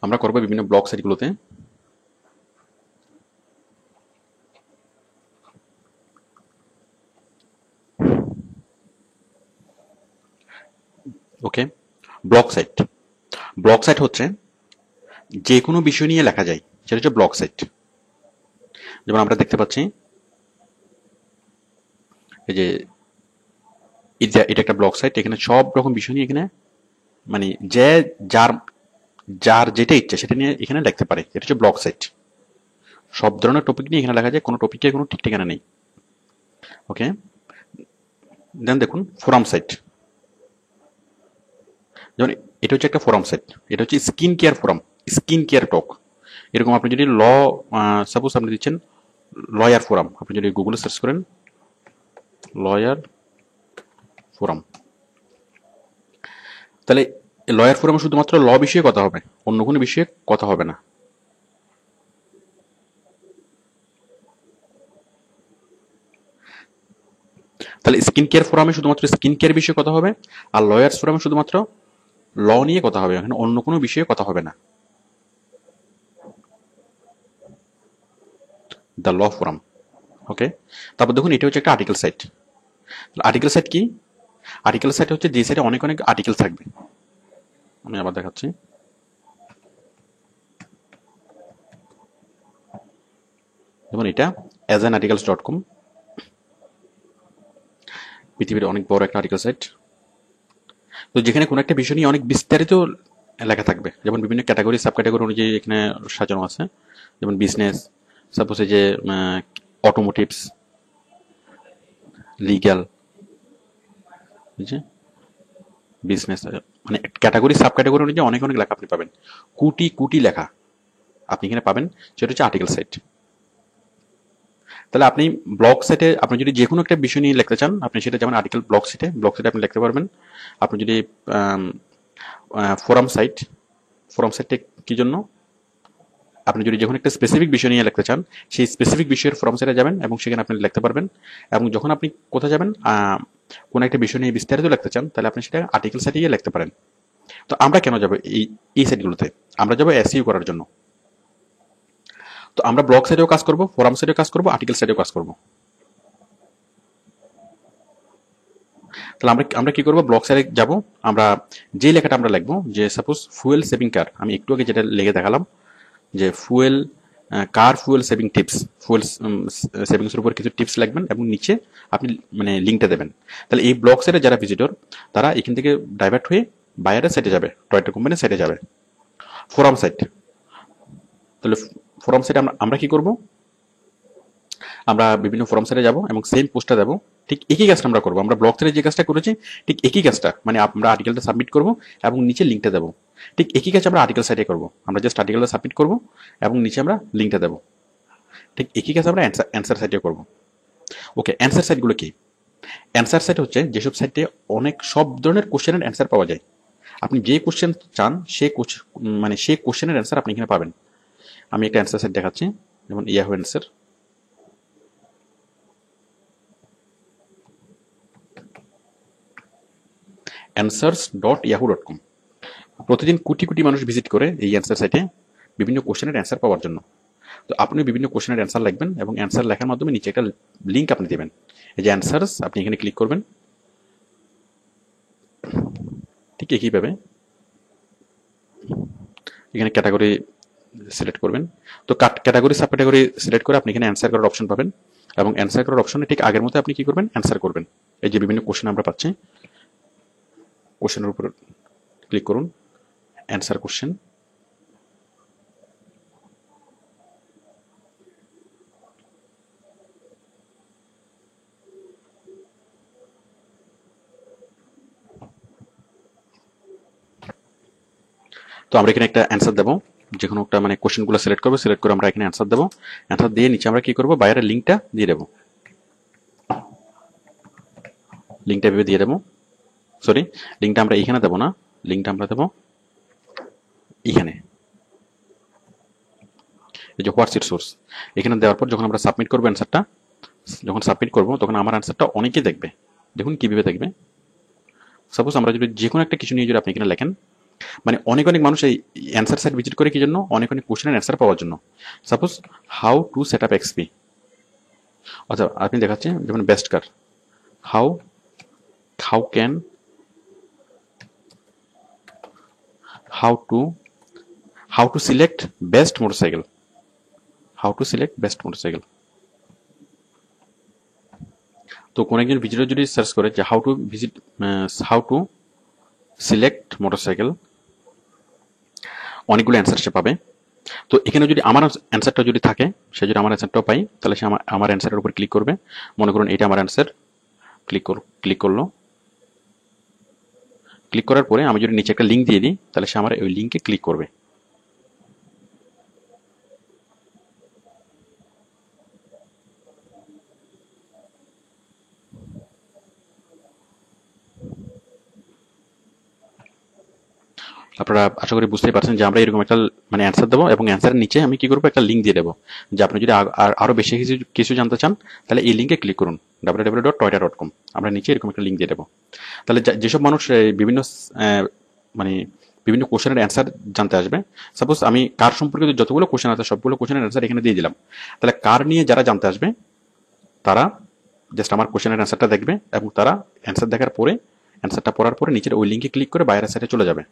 আমরা করবো বিভিন্ন ব্লগ সাইটগুলোতে। ওকে, ব্লগ সাইট হচ্ছে যে কোনো বিষয় নিয়ে লেখা যায়, সেটা হচ্ছে ব্লগ সাইট। যেমন আমরা দেখতে পাচ্ছি এই যে এটা একটা ব্লগ সাইট, এখানে সব রকম বিষয় নিয়ে এখানে মানে যে যার যার যেটা ইচ্ছা সেটা নিয়ে এখানে লিখতে পারে, এটা হচ্ছে ব্লগ সাইট। সব ধরনের টপিক নিয়ে এখানে লেখা যায়, কোনো টপিকে কোনো ঠিক ঠিকানা নেই। ওকে, দেন দেখুন ফোরাম সাইট। যেমন এটা হচ্ছে একটা ফোরাম সাইট, এটা হচ্ছে skin care forum, skin care টক। এরকম আপনি যদি সাপোজ আপনি দিচ্ছেন লয়ার ফোরাম, আপনি যদি গুগলে সার্চ করেন লয়ার ফোরাম, তাহলে লয়ার ফোরামে শুধুমাত্র ল বিষয়ে কথা হবে, অন্য কোনো বিষয়ে কথা হবে না। তাহলে স্কিন কেয়ার ফোরামে শুধুমাত্র স্কিন কেয়ার বিষয়ে কথা হবে, আর লয়ার্স ফোরামে শুধুমাত্র ল নিয়ে কথা হবে, এখানে অন্য কোনো বিষয়ে কথা হবে না। The law forum. ওকে, তারপর দেখুন এটা হচ্ছে একটা আর্টিকেল সাইট। আর্টিকেল সাইট কি? আর্টিকেল সাইট হচ্ছে যে সাইটে অনেক অনেক আর্টিকেল থাকবে। আমি আবার দেখাচ্ছি। যেমন এটা asanarticles.com, পৃথিবীর অনেক বড় একটা আর্টিকেল সাইট। তো যেখানে কোনো একটা বিষয় নিয়ে অনেক বিস্তারিত লেখা থাকবে, যেমন বিভিন্ন ক্যাটাগরি সাব ক্যাটাগরি অনুযায়ী এখানে সাজানো আছে। যেমন বিজনেস, সাপোজ এই যে অটোমোটিভস, লিগ্যাল, বিজনেস, মানে ক্যাটাগরি সাব ক্যাটাগরি অনুযায়ী অনেক অনেক লেখা আপনি পাবেন, কোটি কোটি লেখা আপনি এখানে পাবেন, সেটা হচ্ছে আর্টিকেল সাইট। তাহলে আপনি ব্লগ সাইটে আপনি যদি যে কোনো একটা বিষয় নিয়ে লিখতে চান, আপনি সেটা যেমন আর্টিকেল ব্লগ সাইটে আপনি লিখতে পারবেন। আপনি যদি ফোরাম সাইটে কি জন্য, আপনি যদি যখন একটা স্পেসিফিক বিষয় নিয়ে লিখতে চান, সেই স্পেসিফিক বিষয়ের ফোরাম সাইটে যাবেন এবং সেখানে আপনি লিখতে পারবেন। এবং যখন আপনি কোথায় যাবেন, কোন একটা বিষয় নিয়ে বিস্তারিত লিখতে চান, তাহলে আপনি সেটা আর্টিকেল সাইটে গিয়ে লিখতে পারেন। তো আমরা কেন যাবো এই সাইটগুলোতে? আমরা যাবো এসইও করার জন্য। তো আমরা ব্লগ সাইটেও কাজ করব, ফোরাম সাইটেও কাজ করব, আর্টিকেল সাইটেও কাজ করব। তাহলে আমরা কি করব, ব্লগ সাইটে যাব, আমরা যে লেখাটা আমরা লিখবো, যে সাপোজ ফুয়েল সেভিং কার, আমি একটু আগে যেটা লিখে দেখালাম যে car fuel saving tips, fuel savings এর উপর কিছু টিপস লিখবেন এবং নিচে আপনি মানে লিঙ্কটা দেবেন। তাহলে এই ব্লগ সাইটে যারা ভিজিটর, তারা এখান থেকে ডাইভার্ট হয়ে বায়ারের সাইটে যাবে, টয়টা কোম্পানির সাইটে যাবে। ফোরাম সাইট, তাহলে ফোরাম সাইটে আমরা কি করব, আমরা বিভিন্ন ফোরাম সাইটে যাব এবং সেম পোস্টটা দেবো ঠিক একই কাজটা আমরা করবো, আমরা ব্লক 3 যে কাজটা করেছি ঠিক একই কাজটা, মানে আমরা আর্টিকেলটা সাবমিট করব এবং নিচে লিঙ্কটা দেবো। ঠিক একই কাজ আমরা আর্টিকেল সাইটে করবো, আমরা জাস্ট আর্টিকেলটা সাবমিট করব এবং নিচে আমরা লিঙ্কটা দেবো। ঠিক একই কাজ আমরা অ্যান্সার সাইটে করবো। ওকে, অ্যান্সার সাইটগুলো কি? অ্যান্সার সাইট হচ্ছে যেসব সাইটে অনেক সব ধরনের কোশ্চেনের অ্যান্সার পাওয়া যায়। আপনি যে কোশ্চেন চান মানে সেই কোশ্চেনের অ্যান্সার আপনি এখানে পাবেন। আমি একটা অ্যান্সার সেট দেখাচ্ছি, যেমন ইয়াহু অ্যান্সার। answers.yahoo.com। প্রতিদিন কোটি কোটি মানুষ ভিজিট করে এই অ্যান্সার সাইটে বিভিন্ন কোশ্চেনের অ্যান্সার পাওয়ার জন্য। তো আপনি বিভিন্ন কোশ্চেনের অ্যান্সার লিখবেন এবং অ্যান্সার লেখার মাধ্যমে নিচে একটা লিঙ্ক আপনি দেবেন, এই যে অ্যান্সার্স, আপনি এখানে ক্লিক করবেন। ঠিক একইভাবে এখানে ক্যাটাগরি সিলেক্ট করবেন। তো ক্যাটাগরি সাব ক্যাটাগরি সিলেক্ট করে আপনি এখানে অ্যান্সার করার অপশন পাবেন এবং অ্যান্সার করার অপশনে ঠিক আগের মতো আপনি কি করবেন, অ্যান্সার করবেন। এই যে বিভিন্ন কোশ্চেন আমরা পাচ্ছি, কোশ্চেনের উপর ক্লিক করুন, অ্যান্সার কোশ্চেন। তো আমরা এখানে একটা অ্যান্সার দেবো, যে কোনো একটা মানে কোশ্চেনগুলো সিলেক্ট করবো, সিলেক্ট করে আমরা এখানে অ্যান্সার দেবো। অ্যান্সার দিয়ে নিচে আমরা কি করবো, বাইরের লিঙ্কটা দিয়ে দেবো, লিঙ্কটা ভেবে দিয়ে দেবো। সরি, লিঙ্কটা আমরা এইখানে দেবো না, লিঙ্কটা আমরা দেবো এখানে, এই যে হোয়াটস ইট সোর্স। এখানে দেওয়ার পর যখন আমরা সাবমিট করবো অ্যান্সারটা, যখন সাবমিট করবো তখন আমার অ্যান্সারটা অনেকেই দেখবে। দেখুন কিভাবে দেখবে। সাপোজ আমরা যদি যে কোনো একটা কিছু নিয়ে যদি আপনি এখানে লেখেন, মানে অনেক অনেক মানুষ এই অ্যান্সার সাইট ভিজিট করে কি জন্য, অনেক অনেক কোশ্চেনের অ্যান্সার পাওয়ার জন্য। Suppose how to set up XP, আচ্ছা আপনি দেখাচ্ছি যেমন best car, how how can how to how to select best motorcycle, how to select best motorcycle. তো কোন একজন ভিজিটর যদি সার্চ করে যে হাউ টু সিলেক্ট মোটরসাইকেল, অনেকগুলো অ্যান্সার সে পাবে। তো এখানে যদি আমার অ্যান্সারটা যদি থাকে, সে যদি আমার অ্যান্সারটাও পাই, তাহলে সে আমার অ্যান্সারের উপর ক্লিক করবে। মনে করুন এটা আমার অ্যান্সার, ক্লিক করলো। ক্লিক করার পরে আমি যদি নিচে একটা লিঙ্ক দিয়ে দিই, তাহলে সে আমার ওই লিঙ্কে ক্লিক করবে। আপনারা আশা করি বুঝতেই পারছেন যে আমরা এরকম একটা মানে অ্যান্সার দেবো এবং অ্যান্সারের নিচে আমি কি করবো, একটা লিঙ্ক দিয়ে দেবো যে আপনি যদি আরো বেশি কিছু জানতে চান তাহলে এই লিঙ্কে ক্লিক করুন, www.toyota.com। আমরা নিচে এরকম একটা লিঙ্ক দিয়ে দেবো। তাহলে যেসব মানুষ বিভিন্ন মানে বিভিন্ন কোশ্চেনের অ্যান্সার জানতে আসবে, সাপোজ আমি কার সম্পর্কিত যতগুলো কোশ্চেন আছে সবগুলো কোশ্চেনের অ্যান্সার এখানে দিয়ে দিলাম, তাহলে কার নিয়ে যারা জানতে আসবে তারা জাস্ট আমার কোশ্চেনের অ্যান্সারটা দেখবে এবং তারা অ্যান্সার দেখার পরে, অ্যান্সারটা পড়ার পরে নিচের ওই লিঙ্কে ক্লিক করে বাইরের সাইডে চলে যাবে।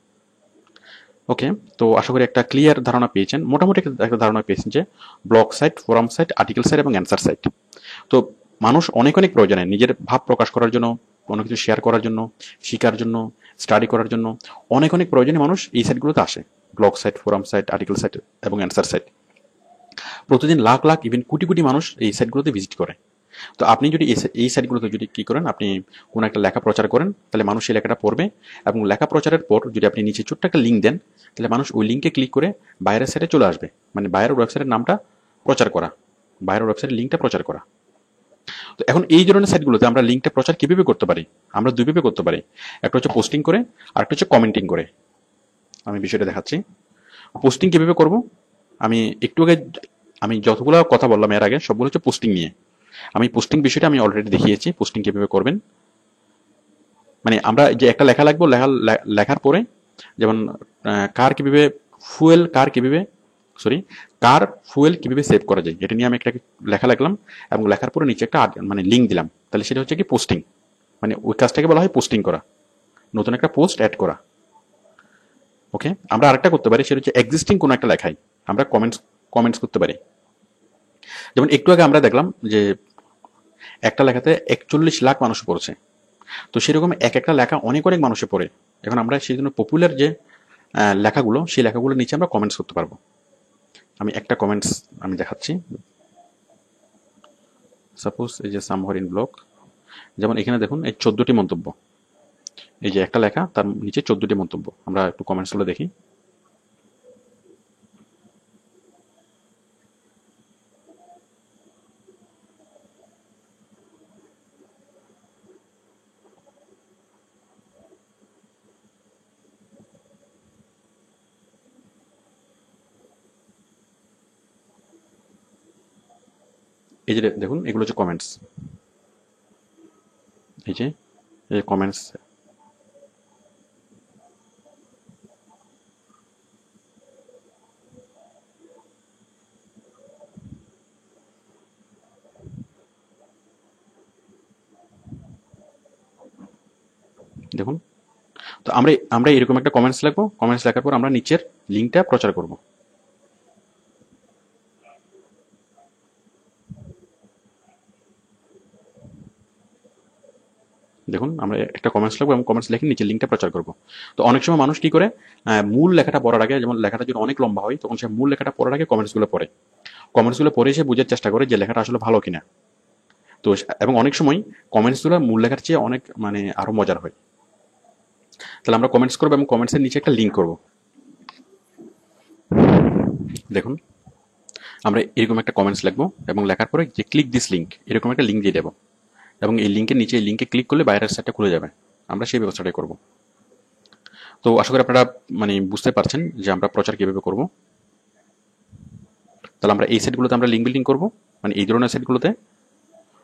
ওকে, তো আশা করি একটা ক্লিয়ার ধারণা পেয়েছেন, মোটামুটি একটা ধারণা পেয়েছেন যে blog site, forum site, article site এবং অ্যান্সার সাইট। তো মানুষ অনেক অনেক প্রয়োজনে নিজের ভাব প্রকাশ করার জন্য, কোনো কিছু শেয়ার করার জন্য, শেখার জন্য, স্টাডি করার জন্য অনেক অনেক প্রয়োজনে মানুষ এই সাইটগুলোতে আসে। Blog site, forum site, article site এবং অ্যান্সার সাইট। প্রতিদিন লাখ লাখ ইভেন কোটি কোটি মানুষ এই সাইটগুলোতে ভিজিট করে। তো আপনি যদি এই সাইটগুলোতে যদি কি করেন, আপনি কোনো একটা লেখা প্রচার করেন, তাহলে মানুষ সেই লেখাটা পড়বে এবং লেখা প্রচারের পর যদি আপনি নিচে ছোট্ট একটা লিঙ্ক দেন, তাহলে মানুষ ওই লিঙ্কে ক্লিক করে বাইরের সাইটে চলে আসবে, মানে বাইরের ওয়েবসাইটের নামটা প্রচার করা, বাইরের ওয়েবসাইটের লিঙ্কটা প্রচার করা। তো এখন এই ধরনের সাইটগুলোতে আমরা লিঙ্কটা প্রচার কিভাবে করতে পারি, আমরা দুইভাবে করতে পারি। একটা হচ্ছে পোস্টিং করে, আর একটা হচ্ছে কমেন্টিং করে। আমি বিষয়টা দেখাচ্ছি। পোস্টিং কিভাবে করব, আমি একটু আগে আমি যতগুলো কথা বললাম এর আগে সবগুলো হচ্ছে পোস্টিং নিয়ে। আমি পোস্টিং বিষয়টা আমি অলরেডি দেখিয়েছি, পোস্টিং কিভাবে করবেন। মানে আমরা যে একটা লেখা লিখবো, লেখার পরে যেমন কার কিভাবে ফুয়েল কিভাবে সেভ করা যায়, এটা নিয়ে আমি একটা লেখা লিখলাম এবং লেখার পরে নিচে একটা মানে লিঙ্ক দিলাম, তাহলে সেটা হচ্ছে কি পোস্টিং। মানে ওই কাজটাকে বলা হয় পোস্টিং করা, নতুন একটা পোস্ট অ্যাড করা। ওকে, আমরা আরেকটা করতে পারি, সেটা হচ্ছে এক্সিস্টিং কোনো একটা লেখাই আমরা কমেন্টস করতে পারি। যেমন একটু আগে আমরা দেখলাম যে একটা লেখাতে 41 লাখ মানুষ পড়ছে। তো সেরকম এক একটা লেখা অনেক অনেক মানুষে পড়ে। এখন আমরা সেই জন্য পপুলার যে লেখাগুলো, সেই লেখাগুলোর নিচে আমরা কমেন্টস করতে পারবো। আমি একটা কমেন্টস আমি দেখাচ্ছি। সাপোজ এই যে সামহার ইন ব্লগ, যেমন এখানে দেখুন এই 14টি মন্তব্য, এই যে একটা লেখা তার নিচে 14টি মন্তব্য। আমরা একটু কমেন্টসগুলো দেখি। এই যে দেখুন এগুলো হচ্ছে কমেন্টস, এই যে কমেন্টস। দেখুন, তো আমরা আমরা এরকম একটা কমেন্টস লিখবো, কমেন্টস লেখার পর আমরা নিচের লিঙ্কটা প্রচার করব। দেখুন আমরা একটা কমেন্টস লিখবো এবং কমেন্টস লিখে নিচে লিঙ্কটা প্রচার করব। তো অনেক সময় মানুষ কি করে, মূল লেখাটা পড়ার আগে, যেমন লেখাটা যদি অনেক লম্বা হয় তখন সে মূল লেখাটা পড়ার আগে কমেন্টসগুলো পড়ে, কমেন্টসগুলো পড়ে সে বুঝার চেষ্টা করে যে লেখাটা আসলে ভালো কিনা। তো এবং অনেক সময় কমেন্টসগুলো মূল লেখার চেয়ে অনেক মানে আরো মজার হয়। তাহলে আমরা কমেন্টস করবো এবং কমেন্টসের নিচে একটা লিঙ্ক করব। দেখুন আমরা এরকম একটা কমেন্টস লিখবো এবং লেখার পরে যে ক্লিক দিস লিঙ্ক, এরকম একটা লিঙ্ক দিয়ে দেবো এবং এই লিঙ্কের নিচে এই লিঙ্কে ক্লিক করলে বাইরের সাইটটা খুলে যাবে। আমরা সেই ব্যবস্থাটাই করব। তো আশা করি আপনারা মানে বুঝতে পারছেন যে আমরা প্রচার কিভাবে করব। তাহলে আমরা এই সাইটগুলোতে আমরা লিঙ্ক বিল্ডিং করব, মানে এই ধরনের সাইটগুলোতে,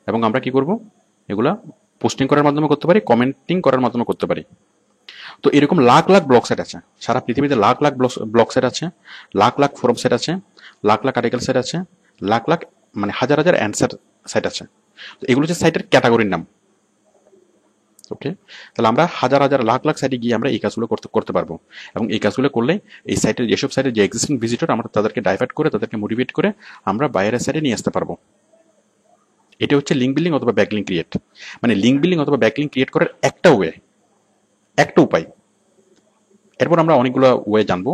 এবং আমরা কি করব, এগুলা পোস্টিং করার মাধ্যমে করতে পারি, কমেন্টিং করার মাধ্যমে করতে পারি। তো এরকম লাখ লাখ ব্লগ সাইট আছে, সারা পৃথিবীতে লাখ লাখ ব্লগ সাইট আছে, লাখ লাখ ফোরাম সাইট আছে, লাখ লাখ আর্টিকেল সাইট আছে, লাখ লাখ মানে হাজার হাজার অ্যান্সার সাইট আছে। তো এগুলো হচ্ছে সাইটের ক্যাটাগরির নাম। ওকে, তাহলে আমরা হাজার হাজার লাখ লাখ সাইটে গিয়ে আমরা এই কাজগুলো করতে পারবো, এবং এই কাজগুলো করলে এই সাইটের যেসব সাইটের যে এক্সিস্টিং ভিজিটর, আমরা তাদেরকে ডাইভার্ট করে তাদেরকে মোটিভেট করে আমরা বাইরের সাইটে নিয়ে আসতে পারবো। এটা হচ্ছে লিঙ্ক বিল্ডিং অথবা ব্যাকলিঙ্ক ক্রিয়েট, মানে লিঙ্ক বিল্ডিং অথবা ব্যাকলিঙ্ক ক্রিয়েট করার একটা উপায়। এরপর আমরা অনেকগুলো ওয়ে জানবো।